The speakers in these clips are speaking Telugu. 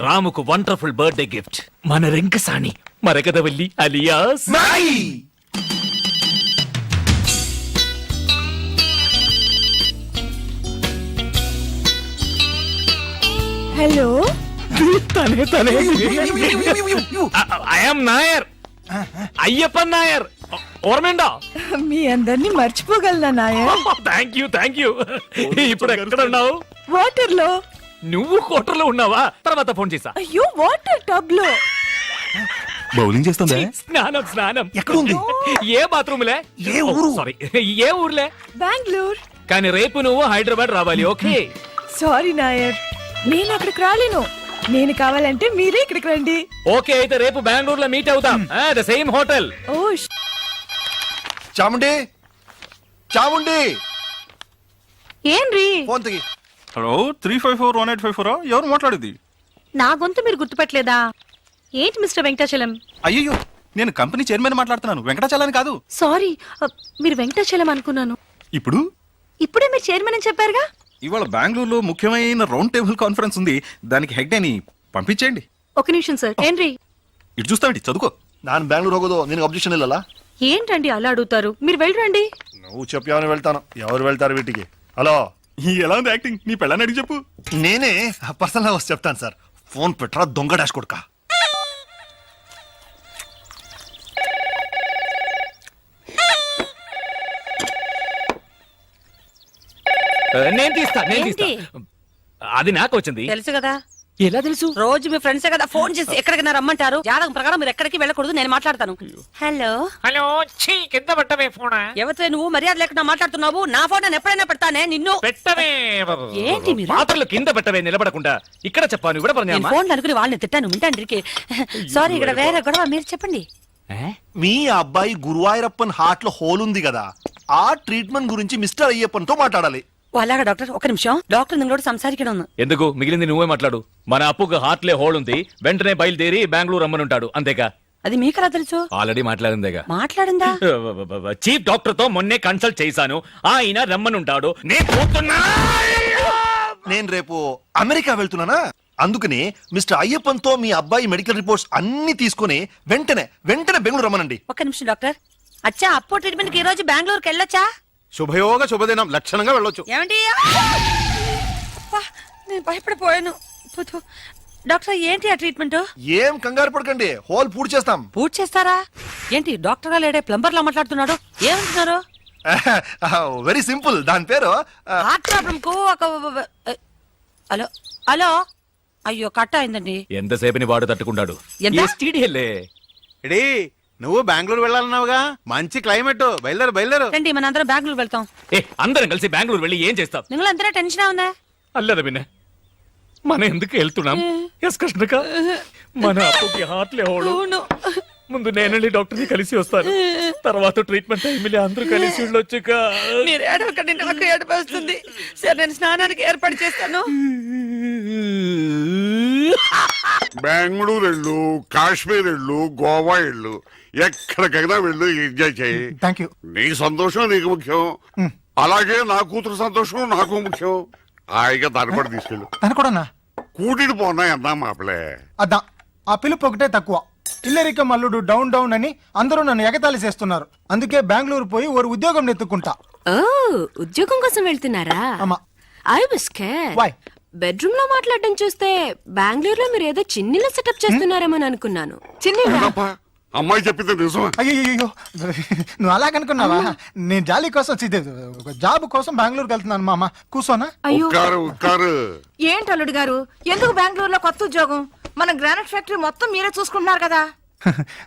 రాముకు వండర్ఫుల్ బర్త్డే గిఫ్ట్ మన రెంకసాణి మరకదవల్లి అలియాస్ హలో తనే తనే ఐఎమ్ నాయర్ అయ్యప్పన్ నాయర్ ఓర్మేండా మీ అందరినీ మర్చిపోగలనా నాయర్? థ్యాంక్ యూ ఇప్పుడు ఎక్కడ ఉన్నావు? వాటర్ లో. నువ్వు కోటర్లో ఉన్నావా? తర్వాత ఫోన్ చేసా. అయ్యో వాటర్ టబ్ లో. బౌలింగ్ చేస్తుందా? స్నానం ఎక్కడ ఉంది? ఏ బాత్రూమ్ లే? ఏ ఊరు? సారీ, ఏ ఊర్లే? బెంగళూరు. కానీ రేపు నువ్వు హైదరాబాద్ రావాలి. ఓకే? సారీ నాయర్, నేను అక్కడికి రాలేను. నేను కావాలంటే మీరే ఇక్కడికి రండి. ఓకే, అయితే రేపు బెంగళూరులో మీట్ అవుతాం. The same hotel. ఓ చాముండి చాముండి ఏంరి? ఫోన్ తగి. హలో 3541854 ఎవరు మాట్లాడేది? నా గొంతు మీరు గుర్తుపట్టలేదా? ఏంటి మిస్టర్ వెంకటాచలం? అయ్యో, నేను కంపెనీ చైర్మన్ మాట్లాడుతున్నాను, వెంకటాచలాని కాదు. సారీ, మీరు వెంకటాచలం అనుకున్నాను. ఇప్పుడు ఇప్పుడే మీరు చైర్మన్ అని చెప్పారుగా. ఇవాళ బెంగళూరులో ముఖ్యమైన రౌండ్ టేబుల్ కాన్ఫరెన్స్ ఉంది, దానికి హెడ్ అని పంపించేయండి. ఒక నిమిషం సార్. ఏంటి ఇటు చూస్తావేంటి, చదువుకో. ನಾನು ಬೆಂಗಳೂರು ಹೋಗೋದು ನಿನಗೆ ಅಬ್ಜೆಕ್ಷನ್ ಇಲ್ಲಲ್ಲ? ఏంటండి అలా అడుగుతారు? మీరు వెళ్ళరండి. నువ్వు చెప్పావని వెళ్తాను. ఎవరు వెళ్తారు వీటికి? హలో, ఎలా ఉంది యాక్టింగ్? నీ పెళ్ళని అడిగి చెప్పు. నేనే పర్సనల్ వచ్చి చెప్తాను సార్. ఫోన్ పెట్టరా దొంగ డాష్ కొడుక. నేను తీస్తా. ఏంటి? అది నాకు వచ్చింది. తెలుసు కదా, ఎలా తెలుసు? రోజు మీ ఫ్రెండ్స్ కదా ఫోన్ చేసి ఎక్కడికి రమ్మంటారు. జాతకం ప్రకారం మీరు ఎక్కడికి వెళ్ళకూడదు, నేను మాట్లాడతాను. హలో హలో, కింద పెట్టవే ఫోన్. ఎవరితో నువ్వు మర్యాద లేకుండా మాట్లాడుతున్నావు? నా ఫోన్ నేను ఎప్పుడైనా పెడతానే నిన్ను. పెట్టవే. ఏంటి మీరు? పాత్రలు కింద పెట్టవే, నిలబడకుండా. ఇక్కడ చెప్పాను, ఇక్కడ నేను ఫోన్ అనుకుని వాళ్ళని తిట్టాను. వింటాండ్రికి. సారీ, ఇక్కడ వేరే గొడవ. మీరు చెప్పండి. మీ అబ్బాయి గురువాయూరప్పన్ హార్ట్ లో హోల్ ఉంది కదా, ఆ ట్రీట్మెంట్ గురించి మిస్టర్ అయ్యప్పన్ తో మాట్లాడాలి. అలాగా డాక్టర్, ఒక నిమిషం. డాక్టర్ నింగోడు సంసారికడం. ఎందుకు? మిగిలింది నువ్వే మాట్లాడు. మన అప్పుకు హార్ట్లే హోల్ ఉంది, వెంటనే బయలుదేరి బెంగళూరు రమ్మనుంటాడు. అంతేగా? అది మీకెలా తెలుసు? ఆల్రెడీ మాట్లాడిందేగా. మాట్లాడిందా? చీఫ్ డాక్టర్ తో మొన్నే కన్సల్ట్ చేశాను, ఆయన రమ్మనుంటాడు. నేను రేపు అమెరికా వెళ్తున్నానా, అందుకని మిస్టర్ అయ్యప్పన్ తో మీ అబ్బాయి మెడికల్ రిపోర్ట్స్ అన్ని తీసుకుని వెంటనే బెంగళూరు రమ్మనండి. ఒక్క నిమిషం డాక్టర్. అచ్చా, అప్పో ట్రీట్మెంట్ కి ఈ రోజు బెంగళూరుకి వెళ్ళొచ్చా? శుభయోగ శుభదినం, లక్షణంగా వెళ్ళొచ్చు. ఏమండి? నేను భయపడిపోయాను. డాక్టర్, ఏంటి ఆ ట్రీట్మెంట్? ఏం కంగారు పడకండి, హోల్ పూర్తి చేస్తాం. పూర్తి చేస్తారా? ఏంటి డాక్టర్ గా లేడే ప్లంబర్ లా మాట్లాడుతున్నాడు? ఏమంటున్నారు? వెరీ సింపుల్, దాని పేరు హార్ట్ ప్రాబ్లం కు ఒక హలో హలో. అయ్యో, కట్ అయిందండి. ఎంతసేపని వాడు తట్టుకుంటాడు. ఎంత? ఎడీ, నువ్వు బెంగళూరు వెళ్ళాలన్నావుగా, మంచి క్లైమేట్, బయలుదేరు. రండి, మన అందరం బెంగళూరు వెళ్తాం. అందరం కలిసి బెంగళూరు వెళ్ళి ఏం చేస్తాం? നിങ്ങൾ എന്തിനാ ടെൻഷൻ ആവുന്നേ? అల్లదా విన్న, మనం ఎందుకు వెళ్తున్నాం? ఎస్ కృష్ణక, మన అప్పుకి హార్ట్లే హోడు. ముందు నేనండి డాక్టర్ని కలిసి వస్తాను, తర్వాత ట్రీట్మెంట్ టైంలో అందరూ కలిసి వెళ్ళొచ్చుక. మీరు ఏడవకండి, నాకు ఏడుపు వస్తుంది. సరే, నేను స్నానానికి ఏర్పాటు చేస్తాను. బెంగళూరు వెళ్ళు, కాశ్మీర్ వెళ్ళు, గోవా వెళ్ళు, ఎక్కడికైనా వెళ్ళు, ఎంజాయ్ చేయి. Thank you. నీ సంతోషం నీకు ముఖ్యం, అలాగే నా కూతురు సంతోషం నాకు ముఖ్యం. హాయిగా దాన్ని కూడా తీసుకెళ్ళు. తను కూడా కూటిని పోనా అన్నా మాపలే. అద్దా, ఆ పిలుపు ఒకటే తక్కువ. ఇల్లరిక మల్లుడు డౌన్ డౌన్ అని అందరూ నన్ను ఎగతాళి చేస్తున్నారు. అందుకే బెంగళూరు పోయి ఓ ఉద్యోగం నెత్తుకుంటా. ఓ, ఉద్యోగం కోసం వెళ్తున్నారా? అమ్మా. I was scared. Why? Bedroom లో మాట్లాడడం చూస్తే బెంగళూరులో మీరు ఏదో చిన్నిల సెటప్ చేస్తున్నారేమో అనుకున్నాను. అవునప్పా, అమ్మాయి చెప్పింది నిజమా? అయ్యో, నువ్వు అలాగనుకున్నావా? నేను జాలీ కోసం జాబ్ కోసం బెంగళూరుకి వెళ్తున్నాను. మామ కూర్చోనా? ఉక్కారు. ఏంటి అల్లుడు గారు, ఎందుకు బెంగళూరులో కొత్త ఉద్యోగం? మన గ్రానైట్ ఫ్యాక్టరీ మొత్తం మీరే చూసుకుంటున్నారు కదా.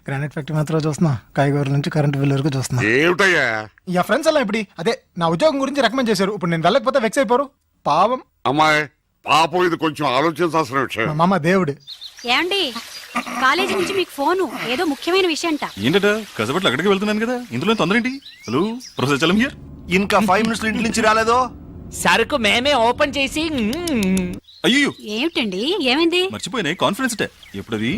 గ్రానైట్ ఫ్యాక్టరీ మాత్రం చూస్తున్నా, కాయగూరల నుంచి కరెంట్ బిల్ వరకు చూస్తున్నా. ఏమిటయ్యా? ఈ ఫ్రెండ్స్ అలా ఇప్పుడు అదే నా ఉద్యోగం గురించి రికమెండ్ చేశారు. ఇప్పుడు నేను వెళ్ళకపోతే వెక్స్ అయిపోరు. పాపం అమ్మాయి, పాపం, ఇది కొంచెం ఆలోచించాల్సిన విషయం. మా మామ దేవుడు. ఏమండి, కాలేజీ నుంచి మీకు ఫోను, ఏదో ముఖ్యమైన విషయం అంట. ఏంటట? కసబట్లు అక్కడికి వెళ్తున్నాను కదా, ఇందులో తొందర ఏంటి? Hello professor Chalam here. ఇంకా 5 మినిట్స్ ఇంటి నుంచి రాలేదో? సరుకు మేమే ఓపెన్ చేసి. అయ్యో, ఏమిటండి, ఏమైంది? మర్చిపోయినా కాన్ఫరెన్స్ ఎప్పుడది?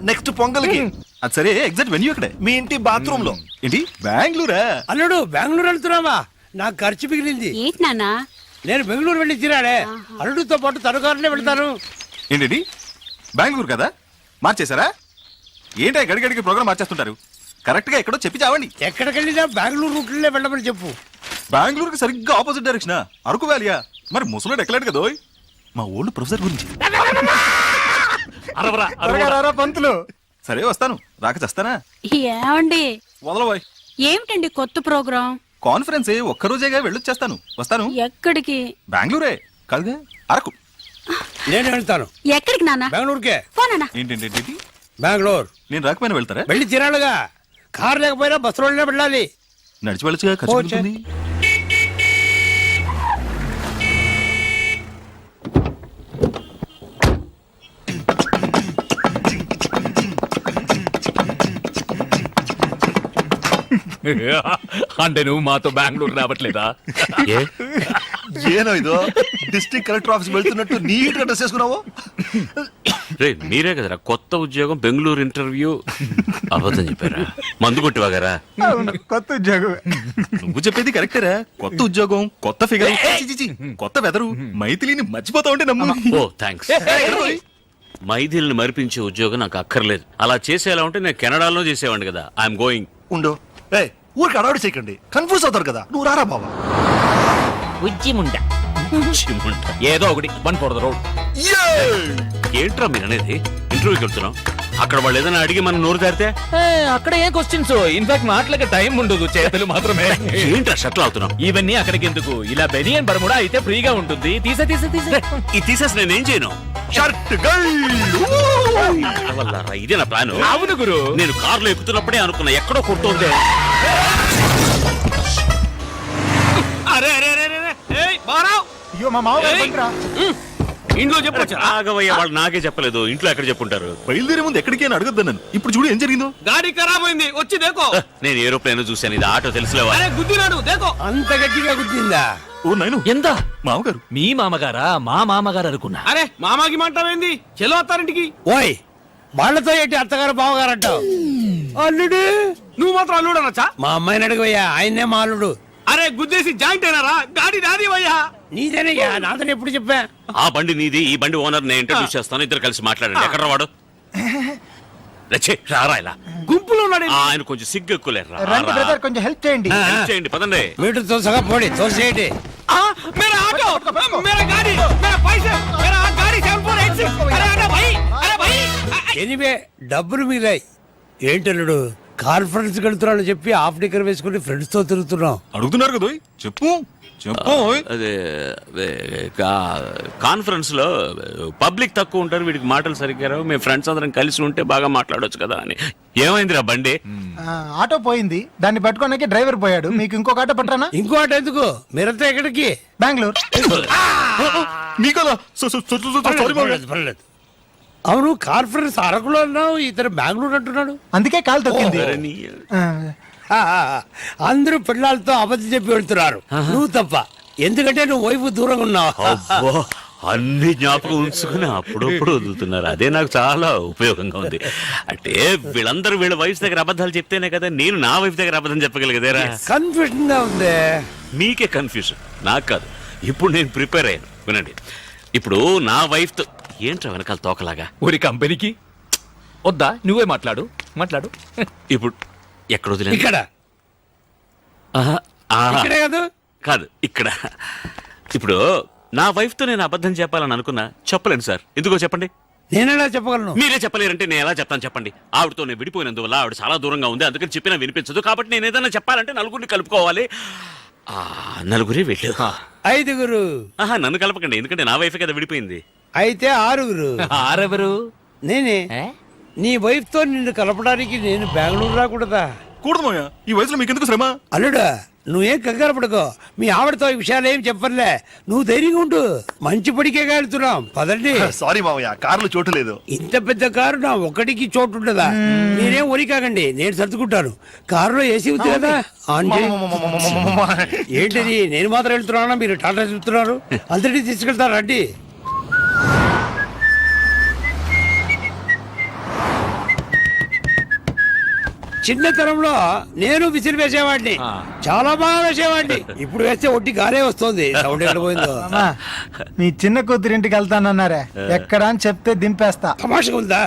నెక్స్ట్ పొంగల్కి. అది సరే, ఎగ్జాక్ట్ వెన్యూ అక్కడే. మీ ఇంటి బాత్రూమ్ లో. ఏంటి బెంగళూరా? అల్లుడు బెంగళూరు వెళ్తున్నావా? నాకు ఖర్చు మిగిలింది. ఏంటి నాన్న? నేను బెంగళూరు వెళ్ళి తిరాడే, అల్లుడితో పాటు తనుకారునే వెళ్తాను. ఏంటి బెంగళూరు కదా మార్చేశారా? ఏంటో గడిగడికి ప్రోగ్రామ్ మార్చేస్తుంటారు. కరెక్ట్ గా ఎక్కడో చెప్పి చావండి. ఎక్కడికెళ్ళినా బెంగళూరు రూట్లే వెళ్ళమని చెప్పు. బెంగళూరుకి సరిగ్గా ఆపోజిట్ డైరెక్షన్. అరకు వ్యాలియా? మరి ముసలోడు ఎక్కలేడు కదా. మా ఓల్డ్ ప్రొఫెసర్ గురించి. అరవరా త్వరగా రారా పంతులు. సరే వస్తాను, రాక చేస్తానా? ఏమండి వదలబోయ్. ఏమిటండి కొత్త ప్రోగ్రాం? కాన్ఫరెన్స్ ఒక్కరోజేగా వెళ్ళొచ్చేస్తాను. వస్తాను. ఎక్కడికి? బెంగళూరే కాదుగా, అరకు. నేను వెళ్తాను. ఎక్కడికి నాన్న? బెంగళూరుకే. పోనా? ఏంటంటే బెంగళూరు నేను రాకపోయినా వెళ్తారా? వెళ్ళి తిరాలుగా. కారు లేకపోయినా బస్సులోనే వెళ్ళాలి. నడిచి వెళ్ళొచ్చుగా, ఖర్చు పోచే. ఉంటుంది. అంటే నువ్వు మాతో బెంగళూరు రావట్లేదా? ఏనో ఇదో డిస్ట్రిక్ట్ కలెక్టర్ ఆఫీస్ వెళ్తున్నట్టు నీట్ గా డ్రెస్ చేసుకున్నావు. మీరే కదరా కొత్త ఉద్యోగం బెంగళూరు ఇంటర్వ్యూ అబద్ధం చెప్పారా? మందు కొట్టివాగారా? అవును, కొత్త ఉద్యోగం. నువ్వు చెప్పేది కరెక్టేరా. కొత్త ఉద్యోగం, కొత్త ఫిగర్, కొత్త వెదరు. మైథిలిని మర్చిపోతా ఉంటే నమ్ము. ఓ థ్యాంక్స్. మైథిల్ని మరిపించే ఉద్యోగం నాకు అక్కర్లేదు. అలా చేసేలా ఉంటే నేను కెనడాలో చేసేవాడిని కదా. I'm going. ఉండు, ఊరికి అడవాడు చేయకండి, కన్ఫ్యూజ్ అవుతారు కదా. నువ్వు రారా బాబా. ఉజ్జిముండ ఏదో ఒకటి 1 for the road. ఏంట్రా మీరు అనేది? ఇంటర్వ్యూకి వెళ్తున్నాం, అక్కడ వాళ్ళు ఏదైనా అడిగి మనం నోరు దారితే అక్కడ ఏ క్వశ్చన్స్? ఇన్ఫాక్ట్ మాటలకి టైం ఉండదు, చేతులు మాత్రమే. ఏంట్రా షట్లు అవుతున్నాం? ఇవన్నీ అక్కడికి ఎందుకు? ఇలా బెనియన్ బర్ముడా అయితే ఫ్రీగా ఉంటుంది. తీసే ఈ తీసేసి నేనేం చేయను? షర్ట్ వల్లరా, ఇదే నా ప్లాన్. అవును గురు. నేను కారులో ఎక్కుతున్నప్పుడే అనుకున్నా ఎక్కడో కొడుతుంది. అరే అరే అరే అరే, ఏయ్ బారావ్, అయ్యో మా మావ బండిరా. ఇంట్లో చెప్పొచ్చా? ఆగవయ్య, వాళ్ళు నాకే చెప్పలేదు. ఇంట్లో ఎక్కడ చెప్పుంటారు? బయలుదేరే ముందు ఎక్కడికి అని అడగద్దు నన్ను. ఇప్పుడు చూడు ఏం జరిగిందో. గాడి ఖరాబ్ అయింది, వచ్చి దేకో. నేను ఏరోప్లేన్ చూశాను, ఇది ఆటో తెలుసులేవా? అరే గుద్దినాడు, దేకో. అంత గట్టిగా గుర్తిందా? ఓ నాయను, ఎంత? మామగారు. మీ మామగారా? మా మామగారు అనుకున్నా. అరే మామాకి మంటావేంది? చెలో అత్తారింటికి. ఓయ్, వాళ్ళతో ఏంటి అత్తగారు బావగారు అంటావు? అల్లుడు. నువ్వు మాత్రం అల్లుడు అనొచ్చా? మా అమ్మాయిని అడిగయ్యా, ఆయన్నే మా అల్లుడు. అరే గుద్దేసి జాయింట్ అయినారా? గాడి నాది వయ్యా. నీదేనయ్యా, నాదని ఎప్పుడు చెప్పా? ఆ బండి నీది, ఈ బండి ఓనర్ నేను ఇంట్రడ్యూస్ చేస్తాను. ఇద్దరు కలిసి మాట్లాడండి. ఎక్కడ వాడు? రచ్చే, రారా ఇలా. గుంపులో ఉన్నాడు. ఆయన కొంచెం సిగ్గు ఎక్కువలేరు. రండి బ్రదర్, కొంచెం హెల్ప్ చేయండి. చేయండి, పదండి. మీటర్ తోసగా పోడి, తోసేయండి. मेरा ऑटो, मेरा गाड़ी, मेरा पैसे, मेरा गाड़ी 7486. अरे अरे भाई, अरे भाई. ఎనివే డబ్బులు మిగిలాయి. ఏంటల్లుడు, కాన్ఫరెన్స్ వెళ్తున్నాను చెప్పి హాఫ్ డిక్కర్ వేసుకుని ఫ్రెండ్స్ తో తిరుగుతున్నాం. అడుగుతున్నారు కదా, చెప్పు చెప్పు. అదే కాన్ఫరెన్స్ లో పబ్లిక్ తక్కువ ఉంటారు, వీడికి మాటలు సరిగ్గా రావు. మేము ఫ్రెండ్స్ అందరం కలిసి ఉంటే బాగా మాట్లాడొచ్చు కదా అని. ఏమైందిరా బండి? ఆటో పోయింది, దాన్ని పట్టుకోడానికి డ్రైవర్ పోయాడు. మీకు ఇంకొక ఆటో పట్టరానా? ఇంకో ఆట ఎందుకు? మీరంతా ఎక్కడికి? బెంగళూరు. మీకదా? పర్లేదు, పర్లేదు. అవును, కాన్ఫరెన్స్ అరకులో అన్నావు, ఇతను బెంగళూరు అంటున్నాడు. అందుకే కాలు తొక్కింది. ఆ, అందరూ పిల్లలతో అబద్ధం చెప్పి వెళ్తున్నారు, నువ్వు తప్ప. ఎందుకంటే నువ్వు వైపు దూరంగా ఉన్నావు. అబ్బో, అన్ని జ్ఞాపకం ఉంచుకుని అప్పుడప్పుడు వదులుతున్నారు. అదే నాకు చాలా ఉపయోగంగా ఉంది. అంటే వీళ్ళందరూ వీళ్ళ వైఫ్ దగ్గర అబద్ధాలు చెప్తేనే కదా నేను నా వైఫ్ దగ్గర అబద్ధం చెప్పగలిగేదేరా. కన్ఫ్యూజన్ గా ఉంది. మీకే కన్ఫ్యూజన్, నాకు కాదు. ఇప్పుడు నేను ప్రిపేర్ అయ్యాను, వినండి. ఇప్పుడు నా వైఫ్ తో ఏంట్రా వెనకాల తోకలాగా? ఊరి కంపెనీకి వద్దా? నువ్వే మాట్లాడు. ఇప్పుడు ఎక్కడ వదిలేదు? ఇక్కడ ఆహా, ఆహా. ఇక్కడే కాదు, కాదు ఇక్కడ. ఇప్పుడు నా వైఫ్ తో నేను అబద్ధం చెప్పాలని అనుకున్నా, చెప్పలేను సార్. ఎందుకో చెప్పండి. నేనెలా చెప్పగలను? మీరే చెప్పలేరంటే నేను ఎలా చెప్తాను చెప్పండి. ఆవిడతో నేను విడిపోయినందువల్ల ఆవిడ చాలా దూరంగా ఉంది, అందుకని చెప్పినా వినిపించదు. కాబట్టి నేను ఏదైనా చెప్పాలంటే నలుగురిని కలుపుకోవాలి. నలుగురే వెళ్ళు. 5గురు. ఆహా, నన్ను కలపకండి, ఎందుకంటే నా వైఫ్ కదా విడిపోయింది. అయితే 6గురు. ఆరెవరు? నేనే. నీ వైఫ్ తో నిన్ను కలపడానికి నేను బెంగళూరు రాకూడదా? కూడదు మాయా, ఈ వయసులో మీకెందుకు శ్రమ? అల్లుడా, నువ్వేం కంగారు పడుకో. మీ ఆవిడతో ఈ విషయాలు ఏం చెప్పర్లే. నువ్వు ధైర్యంగా ఉండు. మంచి పడికే వెళ్తున్నాం, పదండి. సారీ మామయ్య, కార్లు చోటు లేదు. ఇంత పెద్ద కారు నా ఒక్కడికి చోటు ఉండదా? మీరేం ఒరి కాకండి, నేను సర్దుకుంటాను. కారులో ఏసీ ఉంది కదా, ఆన్ చేయి. ఏంటిది, నేను మాత్రం వెళ్తున్నానా? మీరు టాటా చెప్తున్నారు. అందరినీ తీసుకెళ్తారు, రండి. చిన్నతనంలో నేను విసిరి వేసేవాడిని, చాలా బాగా వేసేవాడిని. ఇప్పుడు వేస్తే ఒట్టి గానే వస్తుంది. సౌండ్ ఎక్కడ పోయిందో. అమ్మా, మీ చిన్న కూతురింటికి వెళ్తానన్నారే, ఎక్కడ అని చెప్తే దింపేస్తా. తమాషగా ఉందా?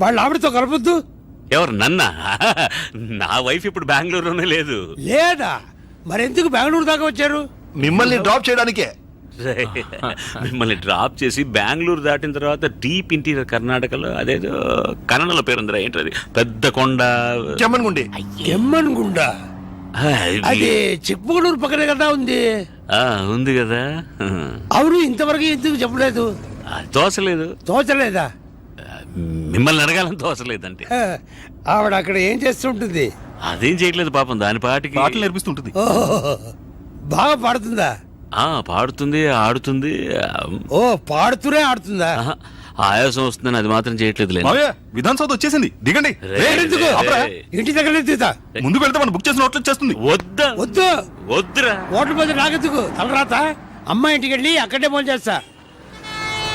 వాళ్ళ ఆవిడతో కలపొద్దు. ఎవరు నన్నా? నా వైఫ్ ఇప్పుడు బెంగళూరులోనే లేదు. లేదా మరెందుకు బెంగళూరు దాకా వచ్చారు? మిమ్మల్ని డ్రాప్ చేయడానికే. మిమ్మల్ని డ్రాప్ చేసి బెంగళూరు దాటిన తర్వాత డీప్ ఇంటీరియర్ కర్ణాటకలో అదేదో కన్నడలో పేరుందిరా, ఏంటది, పెద్ద కొండ, చెమ్మన్గుండి. ఎమ్మన్గుండ అది చిక్మగళూరు పక్కనే కదా ఉంది. ఉంది కదా. అవును, ఇంతవరకు ఎందుకు చెప్పలేదు? తోసలేదు. తోచలేదా? మిమ్మల్ని అడగాలని తోసలేదంటే. ఆవిడ అక్కడ ఏం చేస్తుంటుంది? అదేం చేయట్లేదు పాపం, దాని పాటికి పాటలు నేర్పిస్తుంటుంది. ఓహో, బాగా పాడుతుందా? పాడుతుంది, ఆడుతుంది. ఓ, పాడుతూనే ఆడుతుందా? ఆయాసం వస్తుందని అది మాత్రం చేయట్లేదు. మావయ్య, విధాన్ సౌధ వచ్చేసింది, దిగండి. ఎందుకు? ఇంటి దగ్గర దిగుతా. ముందుకు వెళ్తే మనం బుక్ చేసిన హోటల్ వచ్చేస్తుంది. వద్దా? వద్దు, వద్దురా. ఓట్ల మీద నాకెందుకు తలరాత? అమ్మ ఇంటికి వెళ్ళి అక్కడే ఫోన్ చేస్తా.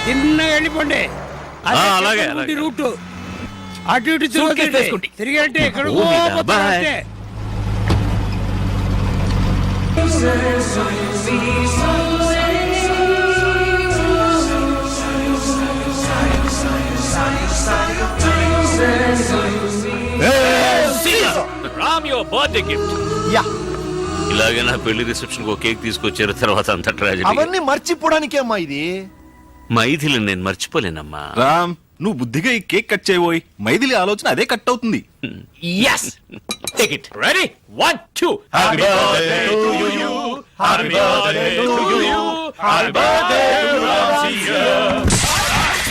తిన్నగా వెళ్ళిపోండి. అదే అలాగే, చెప్పుకుంటే అలాగే. రూటు అటు ఇటు తిరిగి అంటే ఎక్కడికో పోతారంటే. Ram your birthday gift. Yeah, ఇలాగే నా పెళ్లి రిసెప్షన్ కు కేక్ తీసుకొచ్చారు, తర్వాత అంత ట్రాజెడీ. అవన్నీ మర్చిపోవడానికే అమ్మా ఇది. మైథిలి నేను మర్చిపోలేనమ్మా. రామ్, నువ్వు బుద్ధిగా ఈ కేక్ కట్ చేయబోయి మైథిలి ఆలోచన అదే కట్ అవుతుంది. yes take it ready 1 2 happy birthday to you happy birthday to you happy birthday to Ramsiya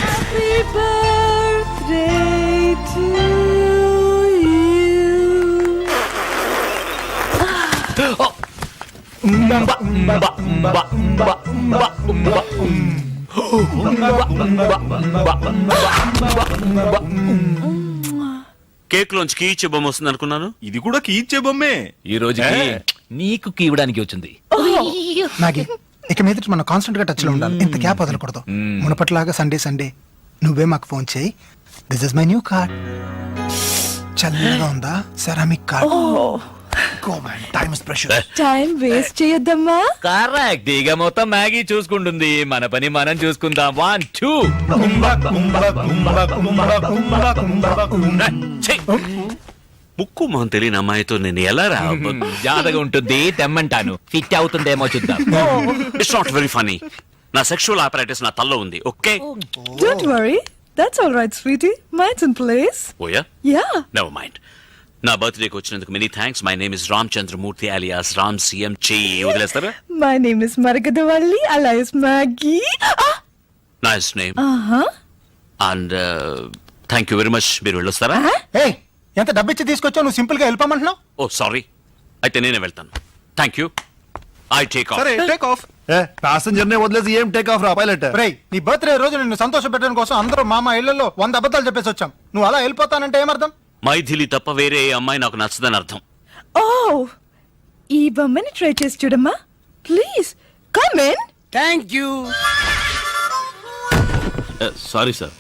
Happy birthday to cake లోంచి కీచే బొమ్మ వస్తుంది అనుకున్నాను. ఇది కూడా కీచ్చే బొమ్మే. ఈ రోజుకి నీకు కీవడానికి వచ్చింది. నాగి ఇక మీద మనం కాన్స్టెంట్ గా టచ్ లో ఉండాలి. ఇంత గ్యాప్ వదలకూడదు. మునపట్లాగా సండే సండే నువ్వే మాకు ఫోన్ చేయి. This is my new card. చల్లగా ఉందా? Ceramic card. Go man, time is precious. Time waste చేయొద్దమ్మా. కరెక్ట్. ఇక మొత్తం మ్యాగీ చూసుకుంటుంది, మన పని మనం చూసుకుందాం. 1 2 ముక్కు మొహం తెలియని అమ్మాయితో నేను ఎలా రా? జాతగా ఉంటుంది, తెమ్మంటాను. ఫిట్ అవుతుందేమో చూద్దాం. It's not very funny. నా సెక్షువల్ ఆపరేటర్స్ నా తల్లో ఉంది. Okay, Don't worry. That's all right, sweetie. Mine's in place. ఓయా, Yeah. Never mind. నా బర్త్డేకి వచ్చినందుకు many thanks. My name is Ram Chandramurthy alias Ram CM. చెయ్యి వదిలేస్తారా? My name is Maragadovalli alias Maggie. Nice name. Uh-huh. And thank you very much. మీరు వెళ్ళొస్తారా? ఏయ్, ఎంత డబ్బిచ్చి తీసుకొచ్చావు? నువ్వు సింపుల్ గా వెళ్ళిపోమంటున్నావు. ఓ సారీ, అయితే నేనే వెళ్తాను. Thank you. I take off. సరే, టేక్ ఆఫ్. ప్యాసింజర్ నే వదిలేసి ఏం టేక్ ఆఫ్ రా పైలట్. రేయ్, నీ బర్త్డే రోజు నిన్ను సంతోష పెట్టడం కోసం అందరూ మామ ఇళ్లలో 100 అబద్ధాలు చెప్పేసి వచ్చాం. నువ్వు అలా వెళ్ళిపోతానంటే ఏమర్థం? మైథిలి తప్ప వేరే ఏ అమ్మాయి నాకు నచ్చదని అర్థం. Oh, ఈ బొమ్మని ట్రై చేసి చూడమ్మా. Please come in. Thank you. Sorry sir,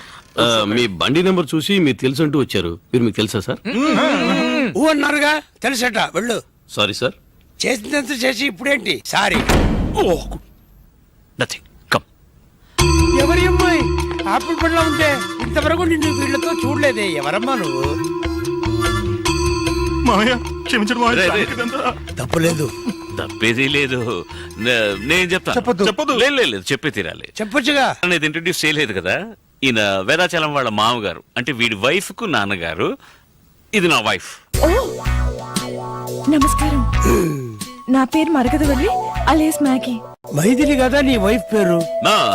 మీ బండి నెంబర్ చూసి మీరు తెలుసు అంటూ వచ్చారు. మీరు మీకు తెలుసా సార్? ఊ అన్నారుగా, తెలుసట. వెళ్ళు. Sorry sir. చేసినంత చేసి ఇప్పుడేంటి సారీ? Nothing, come. ఎవరి అమ్మాయి ఆపిల్ పండ్లో ఉంటే ఇంతవరకు నిన్ను వీళ్ళతో చూడలేదే. ఎవరమ్మా నువ్వు? మావయ్య, క్షమించడం మావయ్య. రే, రే. ఇదంతా తప్పలేదు. తప్పేది లేదు. నేను చెప్తాను. చెప్పొద్దు. లేదు, చెప్పే తీరాలి. చెప్పొచ్చుగా. అనేది ఇంట్రడ్యూస్ చేయలేదు కదా. ఈయన వేదాచలం వాళ్ళ మామగారు, అంటే వీడి వైఫ్ కు నాన్నగారు. ఇది నా వైఫ్. నమస్కారం. నా పేరు మరగదవల్లి alias Maggie. మైథిలి కదా నీ వైఫ్ పేరు?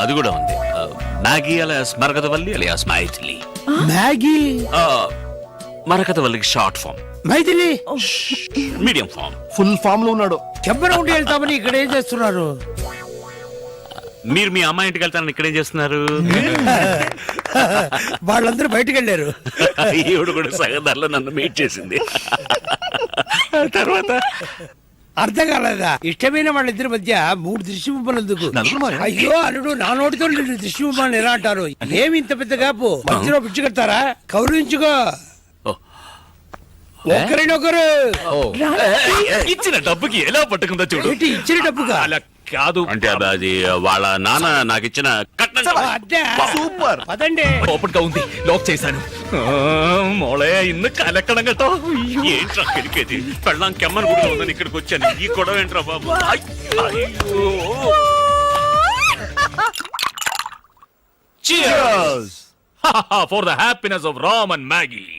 అది కూడా ఉంది. Maggie alias Marakathavalli alias Mythili. Maggie. మరకతవల్లికి short form, Mythili medium form. Full form లో ఉన్నాడు. చెప్పన ఉండి వెళ్తామని ఇక్కడ ఏం చేస్తున్నారు? మీరు మీ అమ్మాయి ఇంటికి వెళ్తారని ఇక్కడేం చేస్తున్నారు? వాళ్ళందరూ బయటకు వెళ్ళారు. ఈవిడ కూడా సగదారిలో నన్ను మీట్ చేసింది. తర్వాత అర్థం కాలేదా? ఇష్టమైన వాళ్ళిద్దరి మధ్య 3 దృష్టి బొమ్మలు ఎందుకు? అయ్యో అల్లుడు, నా నోటితో నిన్ను దృష్టి బొమ్మలు ఎలా అంటారు? ఏమి ఇంత పెద్ద గాపు? మధ్యలో పిచ్చి కడతారా? కౌరించుకో. ఒకరినొకరు ఇచ్చిన డబ్బుకి ఎలా పట్టుకుందో చూడు. ఏంటి ఇచ్చిన డబ్బుగా? అలా కాదు, అంటే అది వాళ్ళ నాన్న నాకు ఇచ్చిన కట్నం. అదే సూపర్. పదండి. ఓపెన్ గా ఉంది, లాక్ చేశాను. മോളെ ഇന്ന് കലക്കണം കേട്ടോ. ఏంట్రా కెలికేది? పెళ్ళాం కెమ్మని కూడా ఉందని ఇక్కడికి వచ్చాను. ఈ గొడవ ఏంట్రా బాబు? అయ్యో. Cheers for the happiness of Ram and Maggie.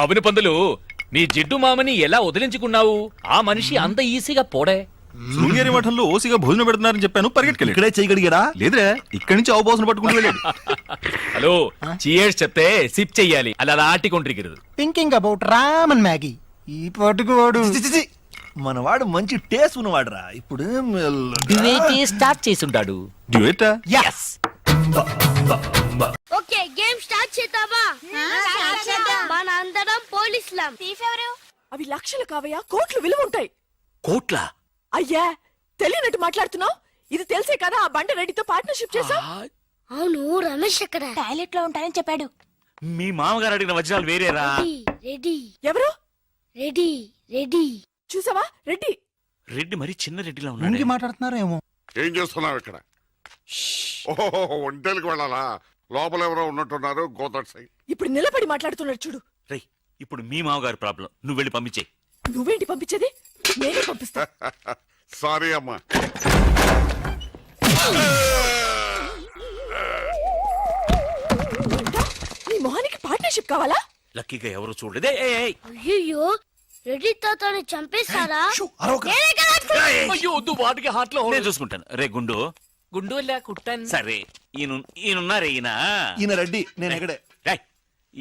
అవును పందులు, మీ జిడ్డు మామని ఎలా వదిలించుకున్నావు? ఆ మనిషి అంత ఈజీగా పోడే. శృంగేరి మఠంలో ఓసిగా భోజనం పెడుతున్నారని చెప్పాను, పరిగెట్టుకెళ్ళి. ఇక్కడే చేయగలిగాడా? లేదురా, ఇక్కడి నుంచి అవబోసన పట్టుకుంటూ వెళ్ళాడు. హలో, చియర్స్ చెప్తే సిప్ చెయ్యాలి, అలా ఆటికొండ్రిగిరదు. Thinking about Ram and Maggie. ఈ పాటుకు వాడు చి, చి, చి. మనవాడు మంచి టేస్ట్ ఉన్నవాడురా. ఇప్పుడు స్టార్ట్ చేసుంటాడు. డ్యూయెట్టా? Yes. ఓకే గేమ్ స్టార్ట్ చేద్దామా? మన అందరం పోలీసులం. తీఫెవరు? అవి లక్షలు కావయ్యా, కోట్లు విలువ ఉంటాయి. కోట్ల? అయ్యా, తెలియనట్టు మాట్లాడుతున్నావు. ఇది తెలిసే కదా ఆ బండ రెడ్డితో పార్ట్నర్షిప్ చేసా. అవును, రమేష్ ఎక్కడ? టాయిలెట్ లో ఉంటానని చెప్పాడు. మీ మామగారు అడిగిన వజ్రాలు వేరేరా? రెడీ ఎవరు? Ready ready. చూసావా రెడ్డి? రెడ్డి మరి చిన్న రెడ్డిలా ముంగి ఉన్నాడు. మాట్లాడుతున్నారేమో. ఏం చేస్తున్నావు ఇక్కడ? ఓహో, ఒంటేలకు వెళ్ళాలా? లోపల ఎవరో ఉన్నట్టున్నారు. Go that side. ఇప్పుడు నిలబడి మాట్లాడుతున్నాడు చూడు. రేయ్, ఇప్పుడు మీ మామగారి ప్రాబ్లం, నువ్వు వెళ్ళి పంపించే. నువ్వేంటి పంపించేది? నేనే పంపిస్తా. సారీ అమ్మా. నీ మొహానికి పార్ట్నర్షిప్ కావాలా? లక్కీగా ఎవరు చూడలేదే. అయ్యో, రెడ్డి తాతని చంపేశారా? అయ్యో, వద్దు, వాటికి హార్ట్ లో నేను చూసుకుంటాను. రే గుండు. గుండు కుట్టాను. సరే, ఈయనున్నారే ఈయన. ఈయన రెడ్డి, నేను ఎక్కడే. రేయ్,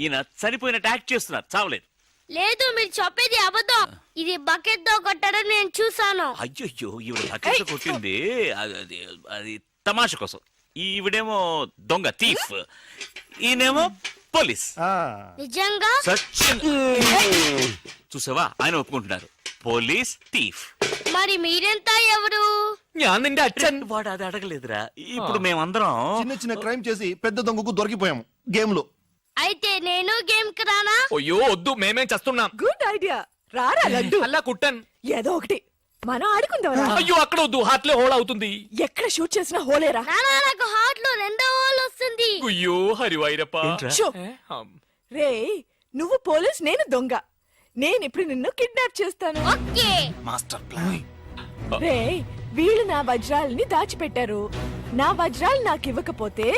ఈయన చనిపోయినట్టు యాక్ట్ చేస్తున్నారు, చావలేదు. లేదు, మీరు చెప్పేది అబద్ధం. ఇది బకెట్ తో కొట్టడం నేను చూసాను. అయ్యో, ఈవిడ బకెట్ కొట్టింది అది తమాష కోసం. ఈవిడేమో దొంగ, థీఫ్. ఈయనేమో పోలీస్. నిజంగా? సచిన్. చూసావా, ఆయన ఒప్పుకుంటున్నారు. Police, thief. మరి మీరెంత ఎవరు? ഞാൻ നിന്റെ അച്ഛൻ. వాడు అది అడగలేదురా. ఇప్పుడు మేమందరం చిన్న చిన్న క్రైమ్ చేసి పెద్ద దొంగకు దొరికిపోయాము గేమ్ లో. అయితే నేను గేమ్ కి రానా? అయ్యో వద్దు, మేమేం చేస్తున్నాం. Good idea. రారా లడ్డు. అలా కుట్టన్. ఏదో ఒకటి మనం ఆడుకుందాం. అయ్యో, అక్కడ వద్దు, హార్ట్ లో హోల్ అవుతుంది. ఎక్కడ షూట్ చేసినా హోలేరా. నానా, నాకు హార్ట్ లో రెండో హోల్ వస్తుంది. అయ్యో హరివైరప్ప. షో. రే, నువ్వు పోలీస్, నేను దొంగ. నేను ఇప్పుడు నిన్ను కిడ్నాప్ చేస్తాను. ఓకే. Master plan. రే, వీళ్ళు నా వజ్రాలని దాచిపెట్టారు. నా వజ్రాలు నాకు ఇవ్వకపోతే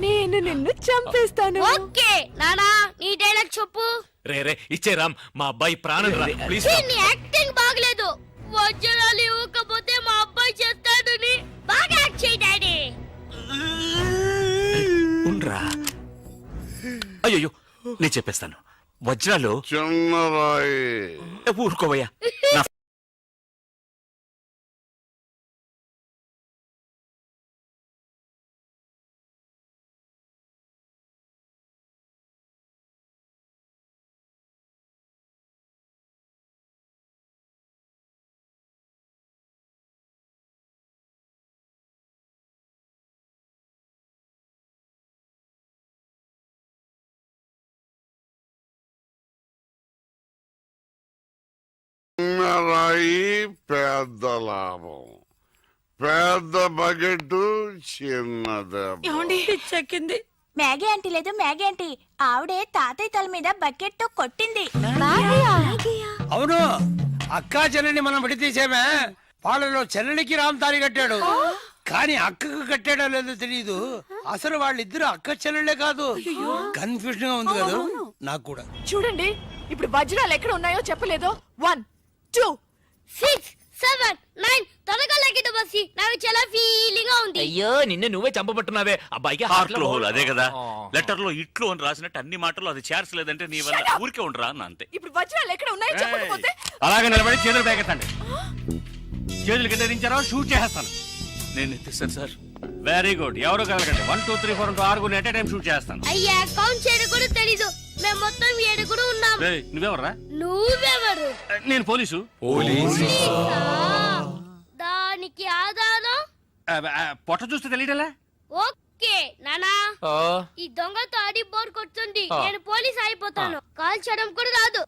నేను నిన్ను చంపేస్తాను. ఓకే నానా, నీ డైలాగ్ చెప్పు. రే ఇచ్చే రామ్, మా అబ్బాయి ప్రాణం రా, ప్లీజ్. నీ యాక్టింగ్ బాగలేదు. వజ్రాలు ఇవ్వకపోతే మా అబ్బాయి చేస్తాడు. బాగా యాక్ట్ చేయి డాడీ. ఉండ్రా. అయ్యో, నేను చెప్పేస్తాను. వజ్రాలు చిన్నరాయి. ఊరుకోవయ్యా. నా చిన్నరాయి పెద్ద లాభం. పెద్ద బకెట్ చిన్నదే. చెక్కింది. మ్యాగీ ఆంటీ లేదు, మ్యాగీ ఆంటీ. ఆవిడే తాతయ్య తల మీద బకెట్ తో కొట్టింది. అవును, అక్కా చెల్లెని మనం విడతీసేమే. వాళ్ళలో చెల్లెనికి రామ్ తారి కట్టాడు, కానీ అక్కకు కట్టాడో లేదో తెలియదు. అసలు వాళ్ళిద్దరు అక్క చెల్లెళ్ళే కాదు. కన్ఫ్యూజన్ గా ఉంది కదా నాకు కూడా. చూడండి, ఇప్పుడు వజ్రాలు ఎక్కడ ఉన్నాయో చెప్పలేదు. 1 2 6 7 9 త్వరగా లెక్కించు బస్సి. నాకు చాలా ఫీలింగ్ గా ఉంది. అయ్యో, నిన్ను నువ్వే చంపబట్టున్నావే. అబ్బాయికి హార్ట్ లో హోల్, అదే కదా. లెటర్ లో ఇట్లు అని రాసినట్టు అన్ని మాటలు అది చేర్చలేదంటే నీ వల్ల ఊరికే ఉండరా అన్న, అంతే. ఇప్పుడు వజ్రాలు ఎక్కడ ఉన్నాయో చెప్పకపోతే అలాగే నిలబడి చేతులు పేకెత్తండి. చేతులు కింద దించారో షూట్ చేసేస్తాను. నేను ఎత్తిస్తాను సార్. Very good. ఎవరు కలగండి. 1 2 3 4 6 ఎట్ టైం షూట్ చేస్తాను. అయ్యా, కౌంట్ చేయడం కూడా తెలీదు. మేము మొత్తం 7 ఉన్నాం. నువ్వెవర్రా? నువ్వెవరు? నేను పోలీసు. పోలీసా? దానికి ఆధారం? పొట్ట చూస్తే తెలియటలా? ఓకే, ఓకే నానా ఈ దొంగతో ఆడి బోర్ కొడుతుంది నేను పోలీస్ అయిపోతాను కాల్చడం కూడా రాదు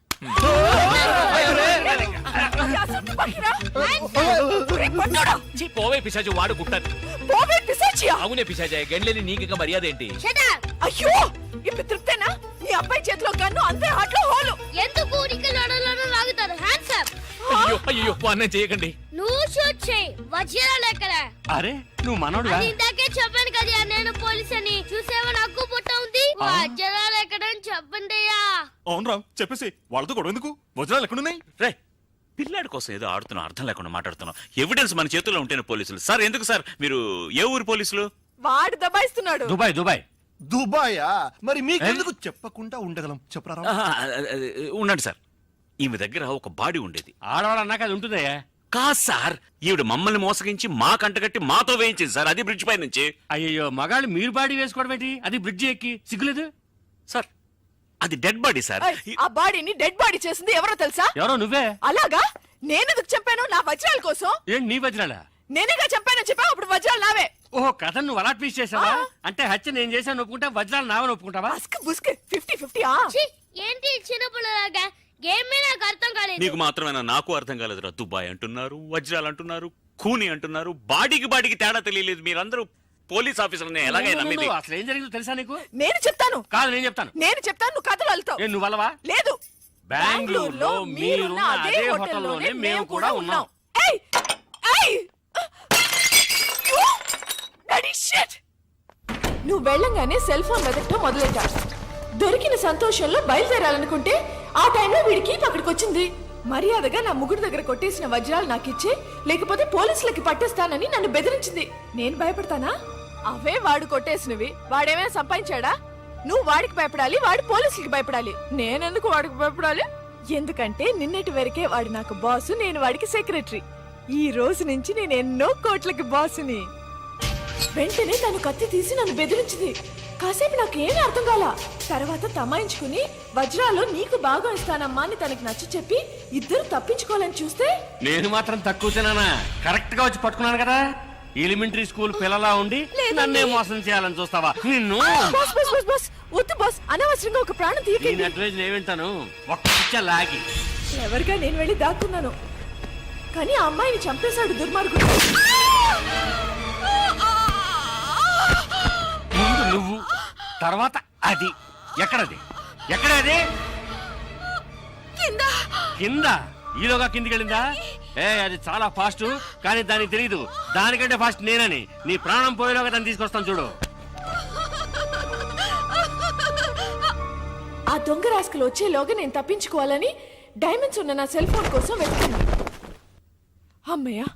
పోవే పిశాచి వాడు కుట్టాను పోవే పిశాచియా అవునే పిశాచి గండ్లేని నీకు మర్యాద ఏంటి Shut up! అయ్యో ఇప్పుడు తృప్తేనా నీ అబ్బాయి చేతిలో గన్ను అంతే హాట్లో హోలు ఎందుకు ఊరికి లడలను లాగుతారు హ్యాండ్స్ అప్ అయ్యో అయ్యో అన్నం చేయకండి నువ్వు షూట్ చేయి వజ్రాలు ఎక్కడ అరే నువ్వు మనోడుగా అది ఇందాకే చెప్పాను కదా నేను పోలీస్ అని చూసేవా నాకు పుట్ట ఉంది వజ్రాలు ఎక్కడ అని చెప్పండి అయ్యా అవును రామ్ చెప్పేసి వాళ్ళతో గొడవ ఎందుకు వజ్రాలు ఎక్కడున్నాయి రే పిల్లాడి కోసం ఏదో ఆడుతున్నాం అర్థం లేకుండా మాట్లాడుతున్నాం ఎవిడెన్స్ మన చేతుల్లో ఉంటేనే పోలీసులు సార్ ఎందుకు సార్ మీరు ఏ ఊరు పోలీసులు వాడు దబాయిస్తున్నాడు దుబాయ్ దుబాయ్ దుబాయా మరి మీకెందుకు చెప్పకుండా ఉండగలం చెప్పరా రామ్? ఆహా, ఉండండి సార్ ఈమె దగ్గర ఒక బాడీ ఉండేది ఆడవాళ్ళు అన్నాక అది ఉంటుందయ్యా కాదు సార్ ఈవిడ మమ్మల్ని మోసగించి మా కంటగట్టి మాతో వేయించింది సార్ అది బ్రిడ్జ్ పై నుంచి అయ్యో మగాళ్ళు మీరు బాడీ వేసుకోవడం ఏంటి అది బ్రిడ్జ్ ఎక్కి సిగ్గులేదు సార్ అది డెడ్ బాడీ సార్ ఏయ్, ఆ బాడీని డెడ్ బాడీ చేసింది ఎవరో తెలుసా ఎవరో నువ్వే అలాగా నేనెందుకు చంపాను నా వజ్రాల కోసం ఏంటి నీ వజ్రాలా నేనేగా చంపానని చెప్పావు అప్పుడు వజ్రాలు నావే ఓహో కథ నువ్వు అలా ట్వీస్ట్ చేసావా అంటే హత్య నేను చేశాను ఒప్పుకుంటా వజ్రాలు నావని ఒప్పుకుంటావా బస్క్ బుస్క్ 50-50 ఛీ, ఏంటి చిన్నపిల్లలాగా గేమ్ మీద నాకు అర్థం కాలేదు నీకు మాత్రమేనా నాకు అర్థం కాలేదురా దుబాయ్ అంటున్నారు వజ్రాలు అంటున్నారు కూని అంటున్నారు బాడీకి తేడా తెలియలేదు మీరందరూ పోలీస్ ఆఫీసర్ని ఎలాగైనా నమ్మింది అసలు ఏం జరిగిందో తెలుసా నీకు నేను చెప్తాను కాదు నేను చెప్తాను నువ్వు కథలు వెళ్తావు ఏ నువ్వు వల్లవా లేదు బెంగళూరులో మీరున్న అదే హోటల్లోనే మేము కూడా ఉన్నాం ఏయ్ ఏయ్ You bloody shit! నువ్వు వెళ్ళంగానే సెల్ ఫోన్ వెతకటం మొదలెట్టా దొరికిన సంతోషంలో బయలుదేరాలనుకుంటే ఆ టైంలో వీడికి అక్కడికి వచ్చింది మర్యాదగా నా ముగ్గురు దగ్గర కొట్టేసిన వజ్రాలు నాకిచ్చే లేకపోతే పోలీసులకి పట్టేస్తానని నన్ను బెదిరించింది నేను భయపడతానా అవే వాడు కొట్టేసినవి వాడేమైనా సంపాదించాడా నువ్వు వాడికి భయపడాలి వాడు పోలీసులకి భయపడాలి నేనెందుకు వాడికి భయపడాలి ఎందుకంటే నిన్నటి వరకే వాడు నాకు బాసు నేను వాడికి సెక్రటరీ ఈ రోజు నుంచి నేను ఎన్నో కోట్లకి బాసుని వెంటనే తను కత్తి తీసి నన్ను బెదిరించింది కాసేపు నాకు ఏమీ అర్థం కాల తర్వాత తమాయించుకుని వజ్రాలు నీకు బాగా ఇస్తానమ్మా అని తనకి నచ్చ చెప్పి ఇద్దరు తప్పించుకోవాలని చూస్తే నేను మాత్రం తక్కువ తినానా కరెక్ట్ గా వచ్చి పట్టుకున్నాను కదా ఎలిమెంటరీ స్కూల్ పిల్లలా ఉండి నన్నే మోసం చేయాలని చూస్తావా నిన్ను బాస్ బాస్ బాస్ బాస్ వద్దు బాస్ అనవసరంగా ఒక ప్రాణం నేను తీయకండి అడ్వైజ్ ఏమింటాను ఒక్క పిచ్చ లాగి ఎవరిగా నేను వెళ్ళి దాక్కున్నాను కానీ ఆ అమ్మాయిని చంపేశాడు దుర్మార్గుడు ముందు నువ్వు తర్వాత అది ఎక్కడది ఎక్కడది కింద ఈలోగా కిందికి వెళ్ళిందా ఏ అది చాలా ఫాస్ట్ కానీ దానికి తెలియదు దానికంటే ఫాస్ట్ నేనని నీ ప్రాణం పోయేలోగా దాన్ని తీసుకొస్తాను చూడు ఆ దొంగ రాస్కలు వచ్చేలోగా నేను తప్పించుకోవాలని డైమండ్స్ ఉన్న నా సెల్ ఫోన్ కోసం వెతుకున్నా అమ్మయ్యా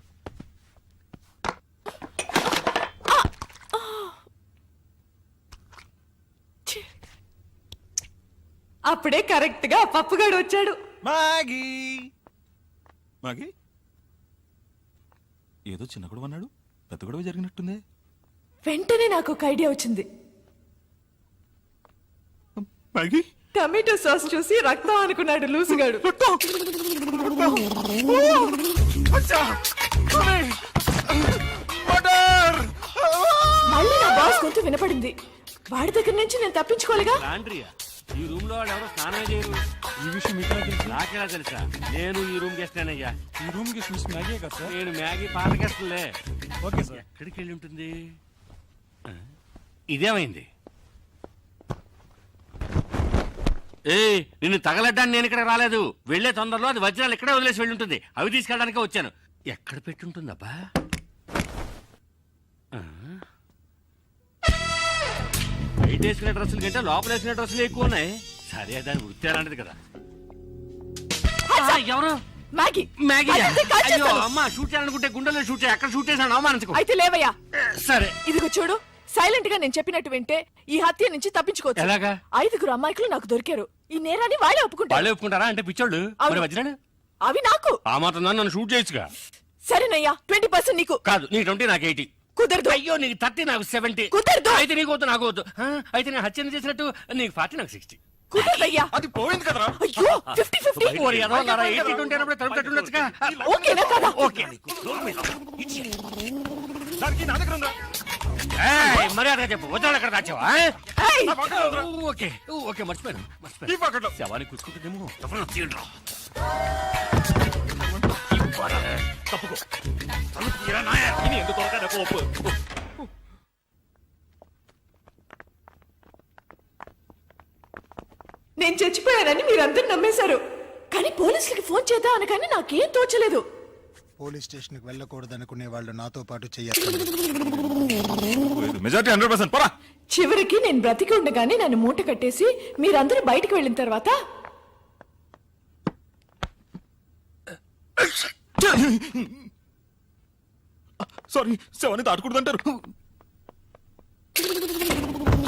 ఛీ. అప్పుడే కరెక్ట్ గా ఆ పప్పుగాడు వచ్చాడు మాగీ మాగీ ఏదో చిన్న గొడవ అన్నాడు పెద్ద గొడవ జరిగినట్టుంది వెంటనే నాకు ఒక ఐడియా వచ్చింది మాగీ టమాటో సాస్ చూసి రక్తం అనుకున్నాడు లూసుగాడు మళ్ళీ నా బాస్ గొంతు వినపడింది వాడి దగ్గర నుంచి నేను తప్పించుకోలేగా లాండ్రియా ఈ రూమ్ లో వాళ్ళు ఎవరో స్నానం చేయరు ఈ విషయం నాకెలా తెలుసా నేను ఈ రూమ్ గెస్టానయ్యా ఈ రూమ్ కి మిస్ మ్యాగీ కదా సార్ నేను మ్యాగీ పాత గెస్ట్లే ఓకే సార్ ఎక్కడికి వెళ్ళి ఉంటుంది ఇదేమైంది ఏయ్ నిన్ను తగలడ్డానికి నేను ఇక్కడ రాలేదు వెళ్లే తొందరలో అది వజ్రాలు ఇక్కడే వదిలేసి వెళ్ళి ఉంటుంది అవి తీసుకెళ్ళడానికే వచ్చాను ఎక్కడ పెట్టుంటుందబ్బా బయట వేసుకునే డ్రెస్సుల కంటే లోపల వేసుకునే డ్రెస్సులు ఎక్కువ ఉన్నాయి సరే దాని వృత్తి అలాంటిది కదా ఎవరు మ్యాగీ మ్యాగీ అదంతే కాల్ అయ్యో చేస్తాను. అమ్మ షూట్ చేయాలనుకుంటే గుండెలో షూట్ చేయి అక్కడ షూట్ చేశాను అవమానించుకో అయితే లేవయ్యా సరే ఇదిగో చూడు సైలెంట్ గా నేను చెప్పినట్టు వింటే ఈ హత్య నుంచి తప్పించుకోవచ్చు ఎలాగా? 5 అమ్మాయికులు నాకు దొరికారు ఈ నేరాన్ని వాళ్ళే ఒప్పుకుంటారు వాళ్ళే ఒప్పుకుంటారా అంటే పిచ్చోళ్ళు అవును. మరి వజ్రాలు అవి నాకు ఆ మాత్రం దాన్ని నన్ను షూట్ చేయొచ్చుగా సరేనయ్యా 20% నీకు కాదు నీ 20 నాకు 80 కుదరదు అయ్యో నీకు 30 నాకు 70 కుదరదు. అయితే నీకు వద్దు నాకు వద్దు అయితే నేను హత్యను చేసినట్టు నీకు 40 నాకు 60 కుదరదయ్యా అది పోయింది కదరా అయ్యో 50-50 ఓరి ఎదవలారా, 80-20 అన్నప్పుడు తలుపు తట్టుండొచ్చుగా. ఓకేనా కదా ఓకే దానికి నా దగ్గర ఉందా మర్యాదగా చెప్పు వజ్రాలు ఎక్కడ దాచావా ఏయ్! ఓకే ఓకే మర్చిపోయాను ఈ పక్కన. శవాన్ని కూర్చుంటుందేమో తప్పుకో తలుపు తీయరా నాయనా. ఇని ఎందుకు దొరకదు నాకు ఒప్పు. నేను చచ్చిపోయానని మీరందరూ నమ్మేశారు కానీ పోలీసులకి ఫోన్ చేద్దాం అనగానే నాకేం తోచలేదు. పోలీస్ స్టేషన్ కి వెళ్ళకూడదు అనుకునే వాళ్ళు నాతో పాటు చెయ్యాలి. మెజారిటీ 100% పోరా. చివరికి నేను బ్రతికి ఉండగానే నన్ను మూట కట్టేసి మీరందరూ బయటకు వెళ్ళిన తర్వాత సారీ, శవాన్ని దాటకూడదంటారు.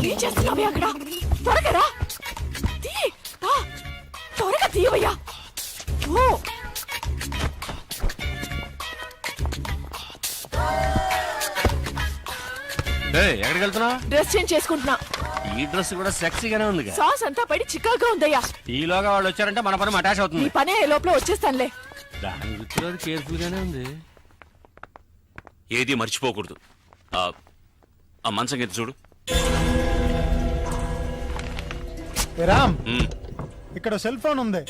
ఏం చేస్తున్నావే అక్కడ? త్వరగా రా. తీ. ఆ, త్వరగా తీయవయ్యా. ఓ ఎక్కడికి వెళ్తున్నావు డ్రెస్ చేంజ్ చేసుకుంటున్నా. ఈ డ్రెస్ కూడా సెక్సీగానే ఉంది సాస్ అంతా పడి చికాగా ఉందయ్యా. ఈలోగా వాళ్ళు వచ్చారంటే మన పని అటాచ్ నీ అవుతుంది పనే ఏ లోపల వచ్చేస్తానులే. దాని వృత్తిలో కేర్ఫుల్ గానే ఉంది. ఏది మర్చిపోకూడదు. ఆ మంచం ఎత్తు చూడు. ఏ రామ్, ఉమ్. ఇక్కడ సెల్ ఫోన్ ఉంది.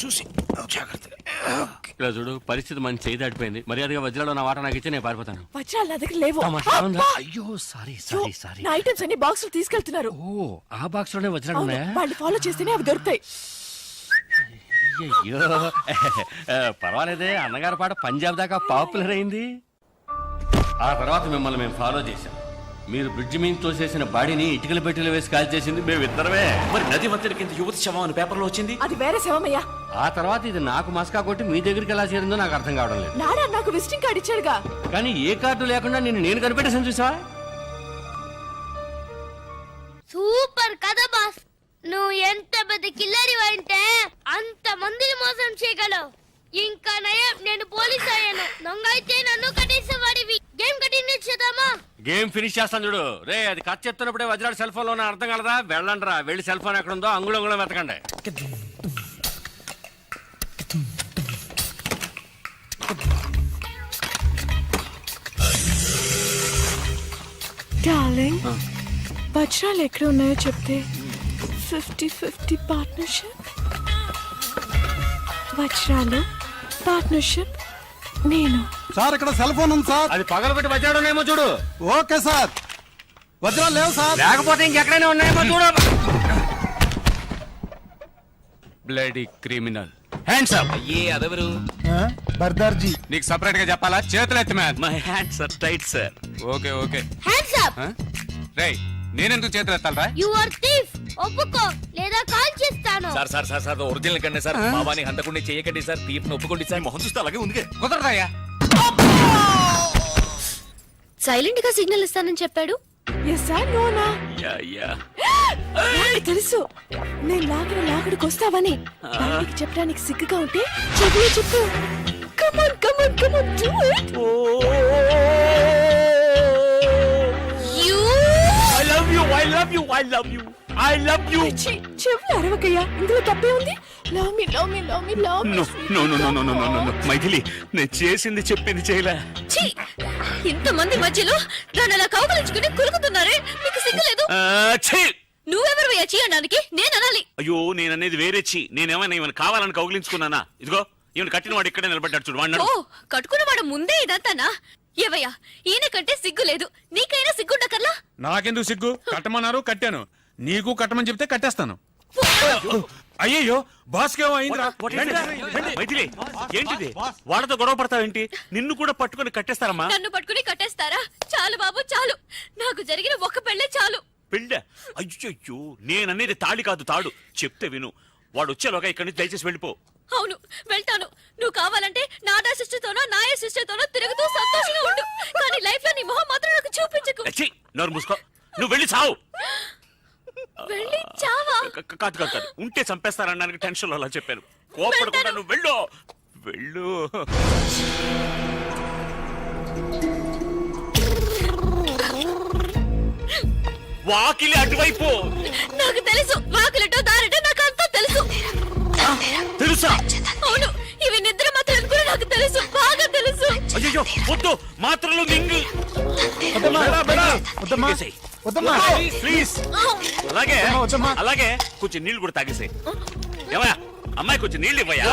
చూసి జాగ్రత్తగా. ఇలా చూడు పరిస్థితి మంచి చేయి దాటిపోయింది. మర్యాదగా వజ్రాలు నా వాట నాకు ఇచ్చి నేను పారిపోతాను. వజ్రాలు నా దగ్గర లేవు. తమాషా ఉందా? అబ్బా! అయ్యో సారీ యో, సారీ సారీ. నా ఐటమ్స్ అన్ని బాక్సులు తీసుకెళ్తున్నారు. ఓ ఆ బాక్స్ లోనే వజ్రాలు అవును, ఉన్నాయా? వాళ్ళు ఫాలో చేస్తేనే అవి దొరుకుతాయి. అయ్యో పర్వాలేదే, అన్నగారి పాట పంజాబ్ దాకా పాపులర్ అయింది. ఆ తర్వాత మిమ్మల్ని మేము ఫాలో చేశాం. మీరు బ్రిడ్జ్ మీద తోసేసిన బాడీని ఇటుకల పెట్టెలు వేసి కాల్ చేసింది మేమిద్దరమే. మరి నది మధ్యన కింద యువతి శవం అని పేపర్లో వచ్చింది. అది వేరే శవమయ్యా. ఆ తర్వాత ఇది నాకు మస్కా కొట్టి మీ దగ్గరికి ఎలా చేరిందో నాకు అర్థం కావడం లేదు. నాడా నాకు విజిటింగ్ కార్డు ఇచ్చాడుగా. కానీ ఏ కార్డు లేకుండా నేను కనిపెట్టేసాను చూసావా? సూపర్ కదా బాస్. నువ్వు ఎంత పెద్ద కిల్లరి అంటే అంత మందిని మోసం చేయగలవు. ఇంకా నయం నేను పోలీస్ అయ్యాను. దొంగ అయితే నన్ను కట్టేసేవాడివి. గేమ్ కంటిన్యూ చేద్దామా? గేమ్ ఫినిష్ చేస్తాను చూడు. రే అది కట్ చెప్తున్నప్పుడే వజ్రాడు సెల్ ఫోన్ లో అర్థం కలదా? వెళ్ళండి రా, వెళ్ళి సెల్ ఫోన్ ఎక్కడ ఉందో అంగుళం వెతకండి. డార్లింగ్, వజ్రాలు ఎక్కడ ఉన్నాయో చెప్తే 50-50 పార్ట్నర్షిప్. వజ్రాలు పార్ట్నర్షిప్ నేను. సార్ ఇక్కడ సెల్ ఫోన్ ఉంది సార్. అది పగలబెట్టి వజ్రాడు ఉన్నాయేమో చూడు. Okay sir. వజ్రాలు లేవు సార్. లేకపోతే ఇంకెక్కడైనా ఉన్నాయేమో చూడు. Bloody criminal. Hands up. అయ్యే అదెవరు? బర్దార్జీ. నీకు సపరేట్ గా చెప్పాలా? చేతులు ఎత్తి man. My hands are tight sir. Okay okay. Hands up. రేయ్ నేనెందుకు చేతులు ఎత్తాలరా? You are thief. ఒప్పుకో లేదా కాల్ చేస్తాను. Sir sir sir sir original కండి సార్. మావాని హంతకుండా చేయకండి సార్. తీర్పును ఒప్పుకోండి సార్. మొహం చూస్తే అలాగే ఉంది. కుదరదయ్యా. సైలెంట్ గా సిగ్నల్ ఇస్తానని చెప్పాడు. Yes sir. నోనా యా యా. నాకు తెలుసు నేను లాగడికి వస్తావని. బయటికి చెప్పడానికి సిగ్గుగా ఉంటే చెవులు చెప్పు. Come on come on come on do it. I love you. I love you. I love you. I love you. చెవులు అరవకయ్యా, ఇందులో తప్పే ఉంది. Love me love me love me love me. No no no no no no no no. Mythili నేను చేసింది చెప్పింది చేయలే. ఇంతమంది మధ్యలో దాన్ని అలా కౌగలించుకుని కులుకుతున్నారే, మీకు సిగ్గులేదు? ఛీ! నువ్వెవరు చేయడానికి నేను అనాలి. అయ్యో నేననేది వేరే ఛీ. నేనేమైనా ఈమెను కావాలని కౌగిలించుకున్నానా? ఇదిగో ఈమెను కట్టిన వాడు ఇక్కడే నిలబడ్డాడు చూడు. వాడు ఓ కట్టుకున్నవాడు ముందే ఇదంతానా? ఏవయ్యా ఈయన కంటే సిగ్గు లేదు, నీకైనా సిగ్గుండకర్లా? నాకెందుకు సిగ్గు? కట్టమన్నారు కట్టాను. నీకు కట్టమని చెప్తే కట్టేస్తాను. అయ్యయ్యో బాస్ కేమో అయిందిరా. మైథిలి ఏంటిది? వాళ్ళతో గొడవ పడతావేంటి? నిన్ను కూడా పట్టుకొని కట్టేస్తారమ్మా. నన్ను పట్టుకుని కట్టేస్తారా? చాలు బాబు చాలు, నాకు జరిగిన ఒక్క పెళ్ళే చాలు. పెళ్ళ? అయ్యో నేననేది తాళి కాదు తాడు. చెప్తే విను. వాడు వచ్చేలోగా ఇక్కడి నుంచి దయచేసి వెళ్ళిపో. అవును వెళ్తాను. నువ్వు కావాలంటే నాదా సిస్టర్తోనో నాయ సిస్టర్తోనో తిరుగుతూ సంతోషంగా ఉండు, కానీ లైఫ్ లో నీ మొహం మాత్రం నాకు చూపించకు. నోరు మూసుకో. నువ్వు వెళ్ళి చావు. వెళ్ళి చావా? కాదు కాదు కాదు, ఉంటే చంపేస్తారనడానికి టెన్షన్ లో అలా చెప్పాను. కోపడకుండా నువ్వు వెళ్ళు వెళ్ళు. వాకిలి అటువైపు. నాకు తెలుసు, వాకిలటో దారిటో నాకు అంతా తెలుసు. అయ్యో వద్దు మాత్రలు మింగు మింగేసేయ్. ప్లీజ్ అలాగే అలాగే కొంచెం నీళ్లు కూడా తాగేసాయి. ఏమయ్యా అమ్మాయి కొంచెం నీళ్ళు ఇవ్వయా.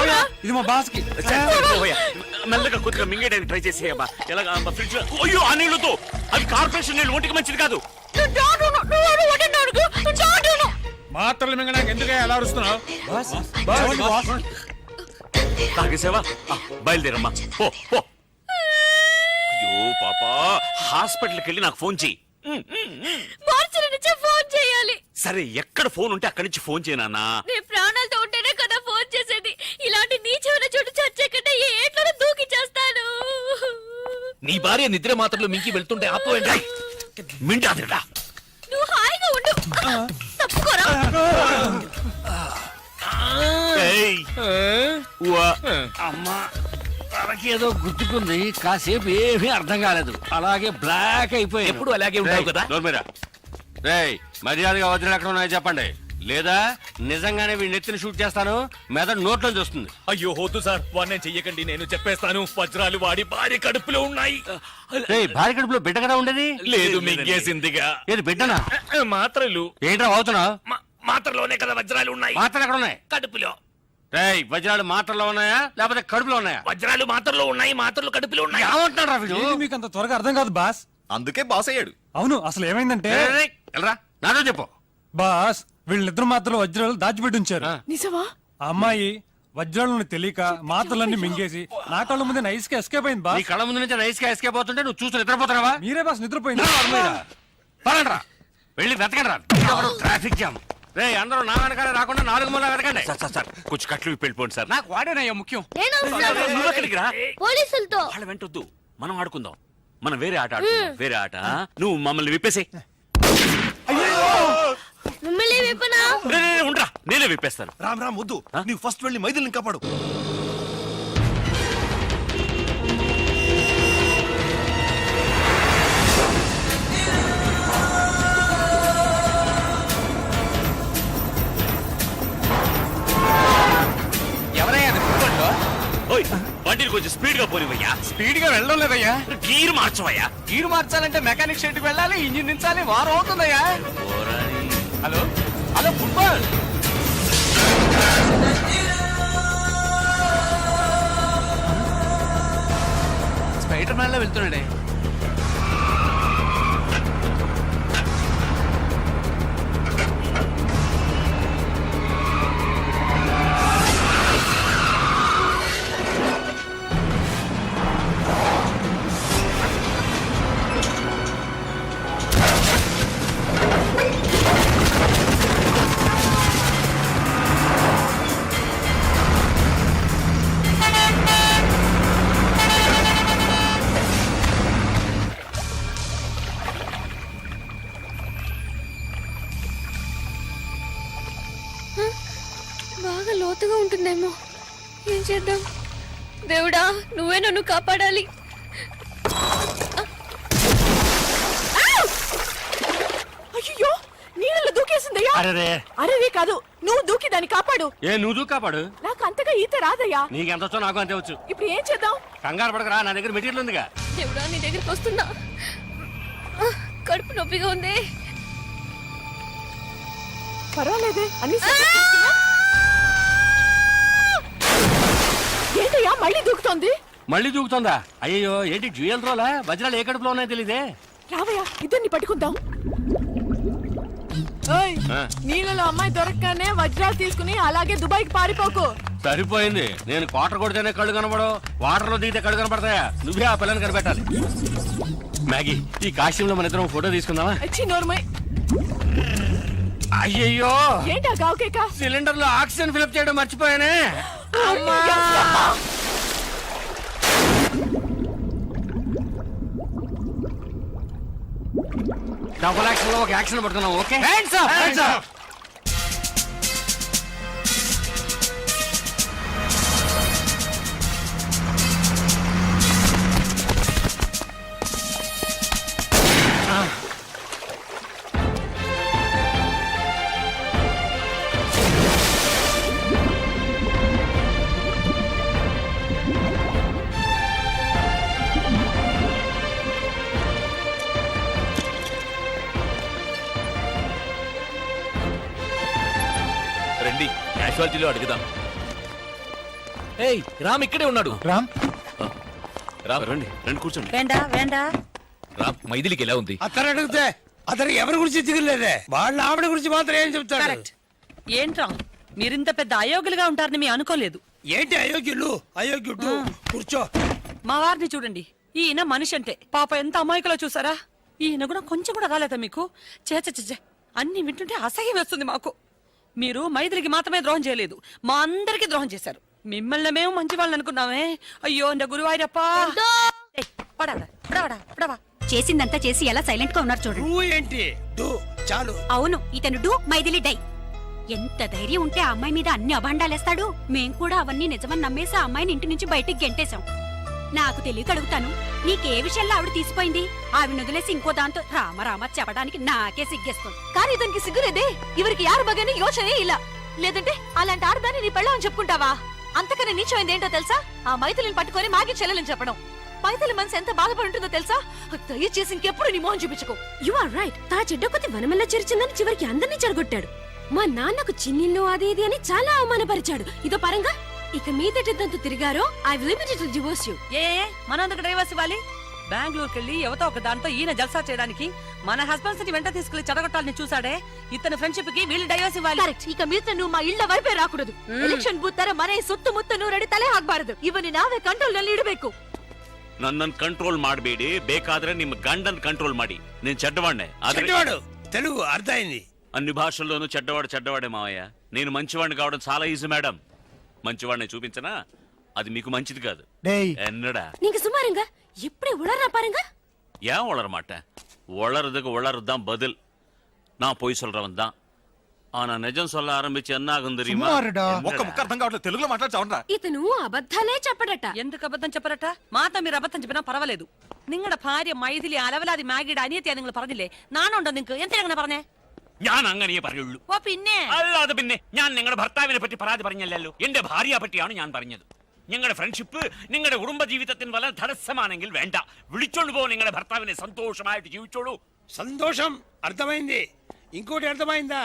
ఇది మా బాస్ కి. మెల్లగా కొద్దిగా మింగేయడానికి ట్రై చేసేయమ్మా. ఎలాగా ఫ్రిడ్జ్ లో అయ్యో ఆ నీళ్ళతో అవి కార్పొరేషన్ నీళ్ళు ఒంటికి మంచిది కాదు. మాత్రలు మింగడానికి ఎందుకు ఎలా అరుస్తున్నావు? తాగేసావా బయలుదేరమ్మా పో పో. అయ్యో పాపా హాస్పిటల్కి వెళ్ళి నాకు ఫోన్ చెయ్యి. మార్చి నుంచే ఫోన్ చేయాలి. సరే ఎక్కడ ఫోన్ ఉంటే అక్కడి నుంచి ఫోన్ చేయనా. నేను ప్రాణాలతో ఉంటేనే కదా ఫోన్ చేసేది. ఇలాంటి నీచమైన చోటు చచ్చే కంటే ఏ ఏట్లో దూకి చేస్తాను. నీ భార్య నిద్ర మాత్రలు మింకి వెళ్తుంటే ఆపోయండి. మింటాదిరా. నువ్వు హాయిగా ఉండు. తప్పుకోరా. ఏయ్. ఉవ్వా. అమ్మా తనకేదో గుర్తుకుంది, కాసేపు ఏమీ అర్థం కాలేదు, అలాగే బ్లాక్ అయిపోయి. ఎప్పుడు అలాగే ఉంటావు కదా. రేయ్ మర్యాదగా వదిలి ఎక్కడ ఉన్నాయో చెప్పండి, లేదా నిజంగానే వీడి నెత్తిని షూట్ చేస్తాను, మెదడు నోట్లో చూస్తుంది. అయ్యో వద్దు సార్, వాడిని చెయ్యకండి, నేను చెప్పేస్తాను. వజ్రాలు వాడి భార్య కడుపులో ఉన్నాయి. రేయ్ భార్య కడుపులో బిడ్డ కదా ఉండేది. లేదు మింగేసిందిగా. ఏది బిడ్డనా? మాత్రలు ఏంట్రా అవుతున్నావు? మాత్రలోనే కదా వజ్రాలు ఉన్నాయి. మాత్రలు ఎక్కడ ఉన్నాయి? కడుపులో. రేయ్ వజ్రాలు మాత్రలో ఉన్నాయా లేకపోతే కడుపులో ఉన్నాయా? వజ్రాలు మాత్రలో ఉన్నాయి, మాత్రలు కడుపులో ఉన్నాయి. ఏమంటున్నాడు రా వీడు? మీకు అంత త్వరగా అర్థం కాదు బాస్. అందుకే బాస్ అయ్యాడు. అవును, అసలు ఏమైందంటే వెళ్ళరా నాతో చెప్పు. బాస్ వీళ్ళిద్దరు మాత్రలు వజ్రాలు దాచిపెట్టి ఉంచారు. నిజమా? ఆ అమ్మాయి వజ్రాలను తెలియక మాత్రలన్నీ మింగేసి నా కళ్ళ ముందే నైస్ గా ఎస్కేప్ అయింది నీ బాస్. కళ్ళ ముందు నుంచి నైస్ గా ఎస్కేప్ అవుతుంటే నువ్వు చూస్తూ నిద్రపోతున్నావా? మీరే బాస్ నిద్రపోయింది. పరండ్రా వెళ్ళి వెతకండి రా. Traffic jam. రే అందరూ నా వెనకాల రాకుండా 4 మూల వెతకండి. సార్ కొంచెం కట్లు విప్పి వెళ్ళిపోండి సార్. నాకు వాడేనయ్యా ముఖ్యం. నేను వస్తాను. నువ్వు ఎక్కడికి రా. పోలీసులతో. వాళ్ళ వెంటొద్దు, మనం ఆడుకుందాం. మనం వేరే ఆట ఆడుకుందాం. వేరే ఆట. నువ్వు మమ్మల్ని విప్పేసే. మిమ్మల్ని విప్పనా? ఉండరా నేనే విప్పేస్తాను. రామ్ రామ్ వద్దు, నీవు ఫస్ట్ వెళ్ళి మైథిలిని కాపాడు. ఎవరయ్యా ఓయ్ బండిని కొంచెం స్పీడ్ గా పోనివయ్యా. స్పీడ్ గా వెళ్ళడం లేదయ్యా. గీరు మార్చవయ్యా. గీరు మార్చాలంటే మెకానిక్ షెడ్ కి వెళ్ళాలి, ఇంజిన్ దించాలి, వారం అవుతుందయ్యా. Hello hello football. Spider man లో వెళ్తున్నాడే. బాగా లోతుగా ఉంటుందేమో. ఏం చేద్దాం? దేవుడా నువ్వే నన్ను కాపాడాలి. అయ్యో నీళ్ళలో దూకేసిందయ్యా. అరే అరే కాదు, నువ్వు దూకి దాన్ని కాపాడు. ఏ నువ్వు కాపాడు. నాకు అంతగా ఈత రాదయ్యా. నీకెంత వచ్చో నాకు అంతే వచ్చు. ఇప్పుడు ఏం చేద్దాం? కంగారు పడకరా, నా దగ్గర మెటీరియల్ ఉందిగా. దేవుడా నీ దగ్గరికి వస్తున్నా. కడుపు నొప్పిగా ఉంది. పర్వాలేదే అన్ని ఏంటయ్యా మళ్ళీ దూకుతోంది? మళ్ళీ దూకుతుందా? అయ్యో ఏంటి జ్యువెల్ రోలా? వజ్రాలు ఏ కడుపులో ఉన్నాయో తెలీదే. రావయ్యా ఇద్దరిని పట్టుకుందాం. ఓయ్, నీళ్ళలో అమ్మాయి దొరకగానే వజ్రాలు తీసుకుని అలాగే దుబాయ్కి పారిపోకు. సరిపోయింది. నేను క్వార్టర్ కొడితేనే కళ్ళు కనబడవు, వాటర్ లో దిగితే కళ్ళు కనబడతాయా? నువ్వే ఆ పిల్లని కనిపెట్టాలి. మ్యాగీ ఈ కాశ్యంలో మన ఇద్దరం ఫోటో తీసుకుందామా? వచ్చి నోర్మై. అయ్యయ్యో ఏంటా గావుకేక? సిలిండర్ లో ఆక్సిజన్ ఫిలప్ చేయడం మర్చిపోయానే. డబుల్ యాక్షన్ లో ఒక యాక్షన్ పడుతున్నాం. Okay hands up, hands up. క్యాజువాలిటీలో అడుగుదాం. ఏయ్ రామ్ ఇక్కడే ఉన్నాడు. రామ్ రామ్ రండి రండి కూర్చోండి. వేండా వేండా రామ్ మైథిలికి ఎలా ఉంది? అతను అడిగితే అతను ఎవరి గురించి తిరగలేదే, వాళ్ళ ఆవిడ గురించి మాత్రం ఏం చెప్తాడు? కరెక్ట్. ఏంట్రా మీరింత పెద్ద అయోగ్యులుగా ఉంటారని మీ అనుకోలేదు. ఏంటి అయోగ్యులు? అయోగ్యుడు కూర్చో. మా వారిని చూడండి, ఈయన మనిషి అంటే పాప ఎంత అమాయకులో చూసారా? ఈయన కూడా కొంచెం కూడా రాలేదా మీకు? చేచే అన్ని వింటుంటే అసహ్యం వేస్తుంది మాకు. మీరు మైథిలికి మాత్రమే ద్రోహం చేయలేదు, మా అందరికి ద్రోహం చేశారు. మిమ్మల్ని మేము మంచి వాళ్ళని అనుకున్నామే. అయ్యో నా గురువాయిరప్పా. చేసిందంతా చేసి ఎలా సైలెంట్ గా ఉన్నారు చూడండి. నువ్వు ఏంటి డు చాలు. అవును, ఇతను డూ మైథిలి డై. ఎంత ధైర్యం ఉంటే ఆ అమ్మాయి మీద అన్ని అభాండాలేస్తాడు. మేం కూడా అవన్నీ నిజమని నమ్మేసి ఆ అమ్మాయిని ఇంటి నుంచి బయటికి గెంటేశాం. నాకు తెలియక అడుగుతాను, నీకే విషయంలో ఆవిడ తీసిపోయింది? ఆవిడ వదిలేసి ఇంకో దాంతో రామ చెప్పడానికి నాకే సిగ్గేస్తుంది. కానీ ఇతనికి సిగ్గులేదే, ఇవరికి యారు బగని యోచనే ఇలా. లేదంటే అలాంటి ఆడదాన్ని నీ పెళ్ళం చెప్పుకుంటావా? అంతకన్నా నీచమైంది ఏంటో తెలుసా? ఆ మైథిలిని పట్టుకొని మాకి చెల్లెలని చెప్పడం. మైథిలి మనసు ఎంత బాధపడి ఉంటుందో తెలుసా? దయచేసి ఇంకెప్పుడు నీ మోహన్ చూపించుకో. You are right. తా చెడ్డ కొద్ది వనమల్లా చేర్చిందని చివరికి అందరినీ చెడగొట్టాడు. మా నాన్నకు చిన్నిల్లు అది ఇది అని చాలా అవమానపరిచాడు. ఇదో పరంగా ఇక మీదటంతా తిరిగారో I will immediately divorce you. ఏ మనందుకు డ్రైవర్స్ ఇవ్వాలి? బెంగళూరుకి వెళ్ళి ఎవతో ఒక దాంతో ఈయన జల్సా చేయడానికి మన హస్బెండ్స్ ని వెంట తీసుకెళ్లి చెడగొట్టాలని చూసాడే. ఇతని ఫ్రెండ్షిప్ కి వీళ్ళు డైవర్స్ ఇవ్వాలి. కరెక్ట్. ఇక మీద నువ్వు మా ಇಳ್ಳ వైపే రాకూడదు. ಎಲೆಕ್ಷನ್ ಬೂತ್ ತರ ಮನೆ ಸುತ್ತ ಮುತ್ತ ನೂರಡಿ ತಲೆ ಹಾಕಬಾರದು. ಇವನಿ ನಾವೇ ಕಂಟ್ರೋಲ್ ನಲ್ಲಿ ಇಡಬೇಕು. ನನ್ನನ್ನು ಕಂಟ್ರೋಲ್ ಮಾಡಬೇಡಿ, ಬೇಕಾದ್ರೆ ನಿಮ್ಮ ಗಂಡನ್ ಕಂಟ್ರೋಲ್ ಮಾಡಿ. నేను చెడ్డవాడినే. చెడ్డవాడు తెలుగు అర్థమైంది. అన్ని భాషల్లోనూ చెడ్డవాడే మావయ్య. నేను మంచివాడిని కావడం చాలా ఈజీ మేడం. మంచివాడిని చూపించనా? అది మీకు మంచిది కాదు. டேய் என்னடா நீங்க சும்மாருங்க. எப்படி உளறா பாருங்க. ஏன் உளர மாட்டேன்? உளறதுக்கு உளறதுதான் பதில். நான் பொய் சொல்றவன் தான். ஆனா నిజం சொல்ல ఆరంభించి ఎన్నాగం தெரியுமா? ఒక్క ముక్క అర్థం కావట్లేదు, తెలుగులో మాట్లాడతావుండ్రా. ఇతను అబద్ధాలే చెప్పడట. ఎందుకు అబద్ధం చెప్పరట? మాతో మీరు అబద్ధం చెప్పినా పర్వాలేదు. നിങ്ങളുടെ ഭാര്യ മൈഥിലി അലവലാതി മാഗിയുടെ അനിയത്തിയാ നിങ്ങൾ പറഞ്ഞില്ലേ? നാണുണ്ടോ നിങ്ങൾക്ക്? എന്തിനാ അങ്ങനെ പറഞ്ഞേ? ഞാൻ അങ്ങനെയേ പറയുള്ളൂ. ഓ പിന്നെ അല്ലാതെ പിന്നെ ഞാൻ നിങ്ങളുടെ ഭർത്താവിനെ പറ്റി പരാതി പറഞ്ഞല്ലോ, എന്റെ ഭാര്യയെ പറ്റിയാണ് ഞാൻ പറഞ്ഞത്. നിങ്ങളുടെ ഫ്രണ്ട്ഷിപ്പ് നിങ്ങളുടെ കുടുംബ ജീവിതത്തിന് വളരെ തടസ്സമാണെങ്കിൽ വേണ്ട, വിളിച്ചോണ്ട് പോ നിങ്ങളുടെ ഭർത്താവിനെ, సంతోషമായിട്ട് ജീവിച്ചോളൂ. సంతోషం అర్థమైంది. ఇంకోటి అర్థమైందా?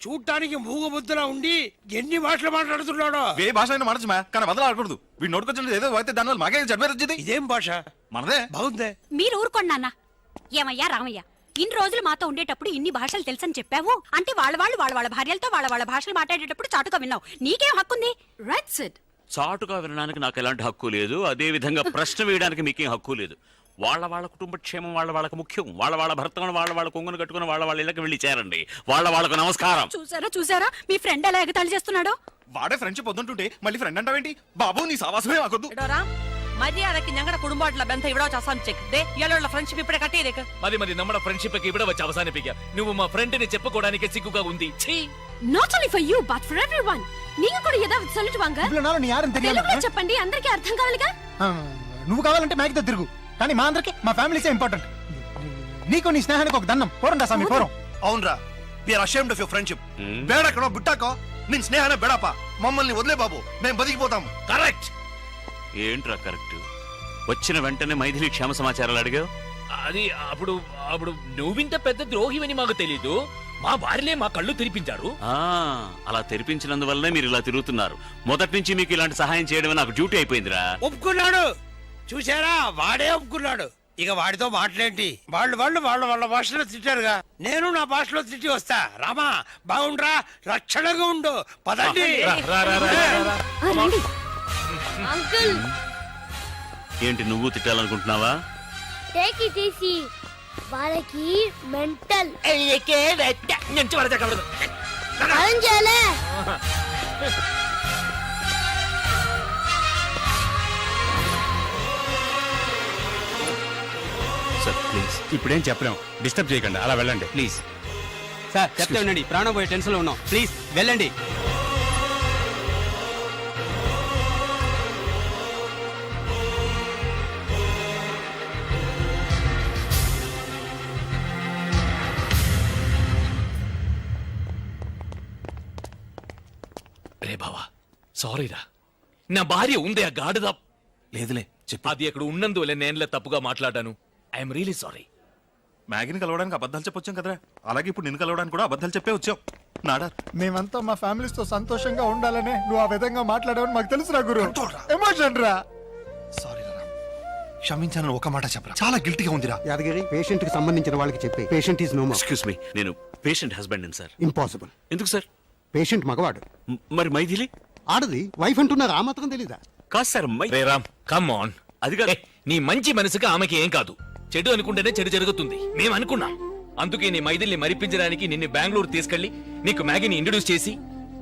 చూడటానికి మూగబుద్ధులా ఉండి ఎన్ని భాషలు మాట్లాడుతున్నాడో. ఏ భాష అయినా మాట్లాడచ్చు మా, కానీ వదలాడకూడదు. వీడు నోటుకొచ్చిన ఏదో అయితే దానివల్ల మాకే జడ్మేర్ వచ్చింది. ఇదేం భాష? మనదే. బాగుందే. మీరు ఊరుకోండి నాన్న. ఏమయ్యా రామయ్య, ఇన్ని రోజులు మాతో ఉండేటప్పుడు ఇన్ని భాషలు తెలుసని చెప్పావు అంటే వాళ్ళ భార్యలతో వాళ్ళ భాషలు మాట్లాడేటప్పుడు చాటుగా విన్నావు. నీకేం హక్కుంది? Right said. చాటుగా వినడానికి నాకు ఎలాంటి హక్కు లేదు. అదే విధంగా ప్రశ్న వేయడానికి మీకేం హక్కు లేదు. వాళ్ళ కుటుంబ క్షేమం వాళ్ళకు ముఖ్యం. వాళ్ళ భర్తను వాళ్ళ కొంగును కట్టుకుని వాళ్ళ ఇళ్ళకి వెళ్ళి చేరండి. వాళ్ళకు నమస్కారం. చూసారా మీ ఫ్రెండ్ ఎలా ఎగతాళి చేస్తున్నాడో? వాడే ఫ్రెండ్షిప్ వద్దుంటుంటే మళ్ళీ ఫ్రెండ్ అంటావేంటి? బాబు నీ సావాసమే మాకొద్దు. മര്യാദക്ക് ഞങ്ങളുടെ കുടുംബമായിട്ടുള്ള ബന്ധം ഇവിടെ വെച്ച് അവസാനിച്ചേക്ക്. ഇയാളുള്ള ഫ്രണ്ട്ഷിപ്പ് ഇവിടെ കട്ട് ചെയ്തേക്ക്. మరి നമ്മുടെ ఫ్రెండ్షిప్ ఇక్కడ వచ్చి అవసానిపిక. నువ్వు మా ఫ్రెండ్ ని చెప్పుకోవడానికి సిగ్గుగా ఉంది. Not only for you but for everyone. నీకు కూడా ఏదో சொல்லிடுவாங்க. ఇవ్వలో నాలో నీ యారని తెలియాలి. తెలుగులో చెప్పండి, అందరికీ అర్థం కావాలిగా. నువ్వు కావాలంటే మ్యాగ్తో తిరుగు, కానీ మా అందరికి మా ఫ్యామిలీసే ఇంపార్టెంట్. నీకు నీ స్నేహానికి ఒక దండం. పోరండా స్వామి పోరం. అవునరా, we are ashamed of your friendship. బేడకనో బుట్టాకో నిన్ స్నేహానే బెడాపా. మమ్మల్ని వదిలే బాబు, మేము బతికిపోతాం. కరెక్ట్. ఏంట్రా కరెక్ట్? వచ్చిన వెంటనే మైథిలి క్షేమ సమాచారాలు అడిగావు. అది అప్పుడు నువ్వింత పెద్ద ద్రోహివని మాకు తెలీదు. మా భార్యలే మా కళ్ళు తెరిపించారు. అలా తెరిపించినందువల్లనే మీరు ఇలా తిరుగుతున్నారు. మొదటి నుంచి మీకు ఇలాంటి సహాయం చేయడం నాకు డ్యూటీ అయిపోయిందిరా. ఒప్పుకున్నాడు. చూసారా, వాడే ఒప్పుకున్నాడు. ఇక వాడితో మాట్లాడేంటి? వాళ్ళ భాషలో తిట్టారుగా, నేను నా భాషలో తిట్టి వస్తా. రామా బాగుండ్రా, రక్షణగా ఉండు. పదండి. అంకుల్, ఏంటి నువ్వు తిట్టాలనుకుంటున్నావా? Take it easy. వాళ్ళకి మెంటల్. ఏం చేయాలి? Sir please. ఇప్పుడేం చెప్పలేం, డిస్టర్బ్ చేయకండి, అలా వెళ్ళండి ప్లీజ్. సార్ చెప్తే ఉండండి, ప్రాణం పోయే టెన్షన్ లో ఉన్నాం. ప్లీజ్ వెళ్ళండి. రే బావా, సారీరా. నా భార్య ఉందే ఆ గాడిద. లేదులే చెప్పు. అది అక్కడ ఉన్నందువల్ల నేనులే తప్పుగా మాట్లాడాను. I'm really sorry. మ్యాగీని కలవడానికి అబద్ధాలు చెప్పొచ్చాం కదరా అలాగే ఇప్పుడు నిన్ను కలవడానికి కూడా అబద్ధాలు చెప్పే వచ్చాం నాడా మేమంతా మా ఫ్యామిలీస్ తో సంతోషంగా ఉండాలనే నువ్వు ఆ విధంగా మాట్లాడావని మాకు తెలుసురా గురు ఎమోషన్ రా. సారీ రా క్షమించానని ఒక మాట చెప్పరా చాలా గిల్టీగా ఉందిరా యాదగిరి పేషెంట్ కి సంబంధించిన వాళ్ళకి చెప్పి patient is no more. Excuse me, నేను పేషెంట్ హస్బెండ్ సార్. ఇంపాసిబుల్. ఎందుకు సార్? పేషెంట్ మగవాడు, మరి మైథిలి ఆడది వైఫ్ అంటున్నారు, ఆ మాత్రం తెలీదా? కాదు sir. Ray Ram come on. అది కాదు. నీ మంచి మనసుకి ఆమెకి ఏం కాదు. చెడు అనుకుంటేనే చెడు జరుగుతుంది. మేము అనుకున్నాం. అందుకే నీ మైదిల్ని మరిపించడానికి నిన్ను బెంగళూరు తీసుకెళ్లి నీకు మ్యాగీని ఇంట్రడ్యూస్ చేసి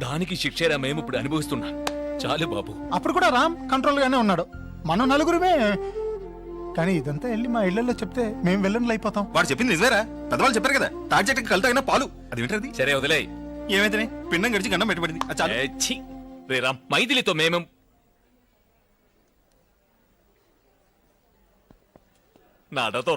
దానికి శిక్షేరా మేము ఇప్పుడు అనుభవిస్తున్నాం. చాలు బాబు. అప్పుడు కూడా రామ్ కంట్రోల్ గానే ఉన్నాడు. మనం నలుగురమే. కానీ ఇదంతా వెళ్ళి మా ఇళ్లలో చెప్తే మేము వెళ్ళని అయిపోతాం. వాడు చెప్పింది నిజమేరా పెద్దవాళ్ళు చెప్పారు కదా తాటి చెట్టుకి కలితగిన పాలు అది వింటది. సరే వదిలే. ఏమైతే పిండం గడిచి గండం పెట్టబడింది అది చాలు. రే రామ్ మైథిలితో మేము నాడతో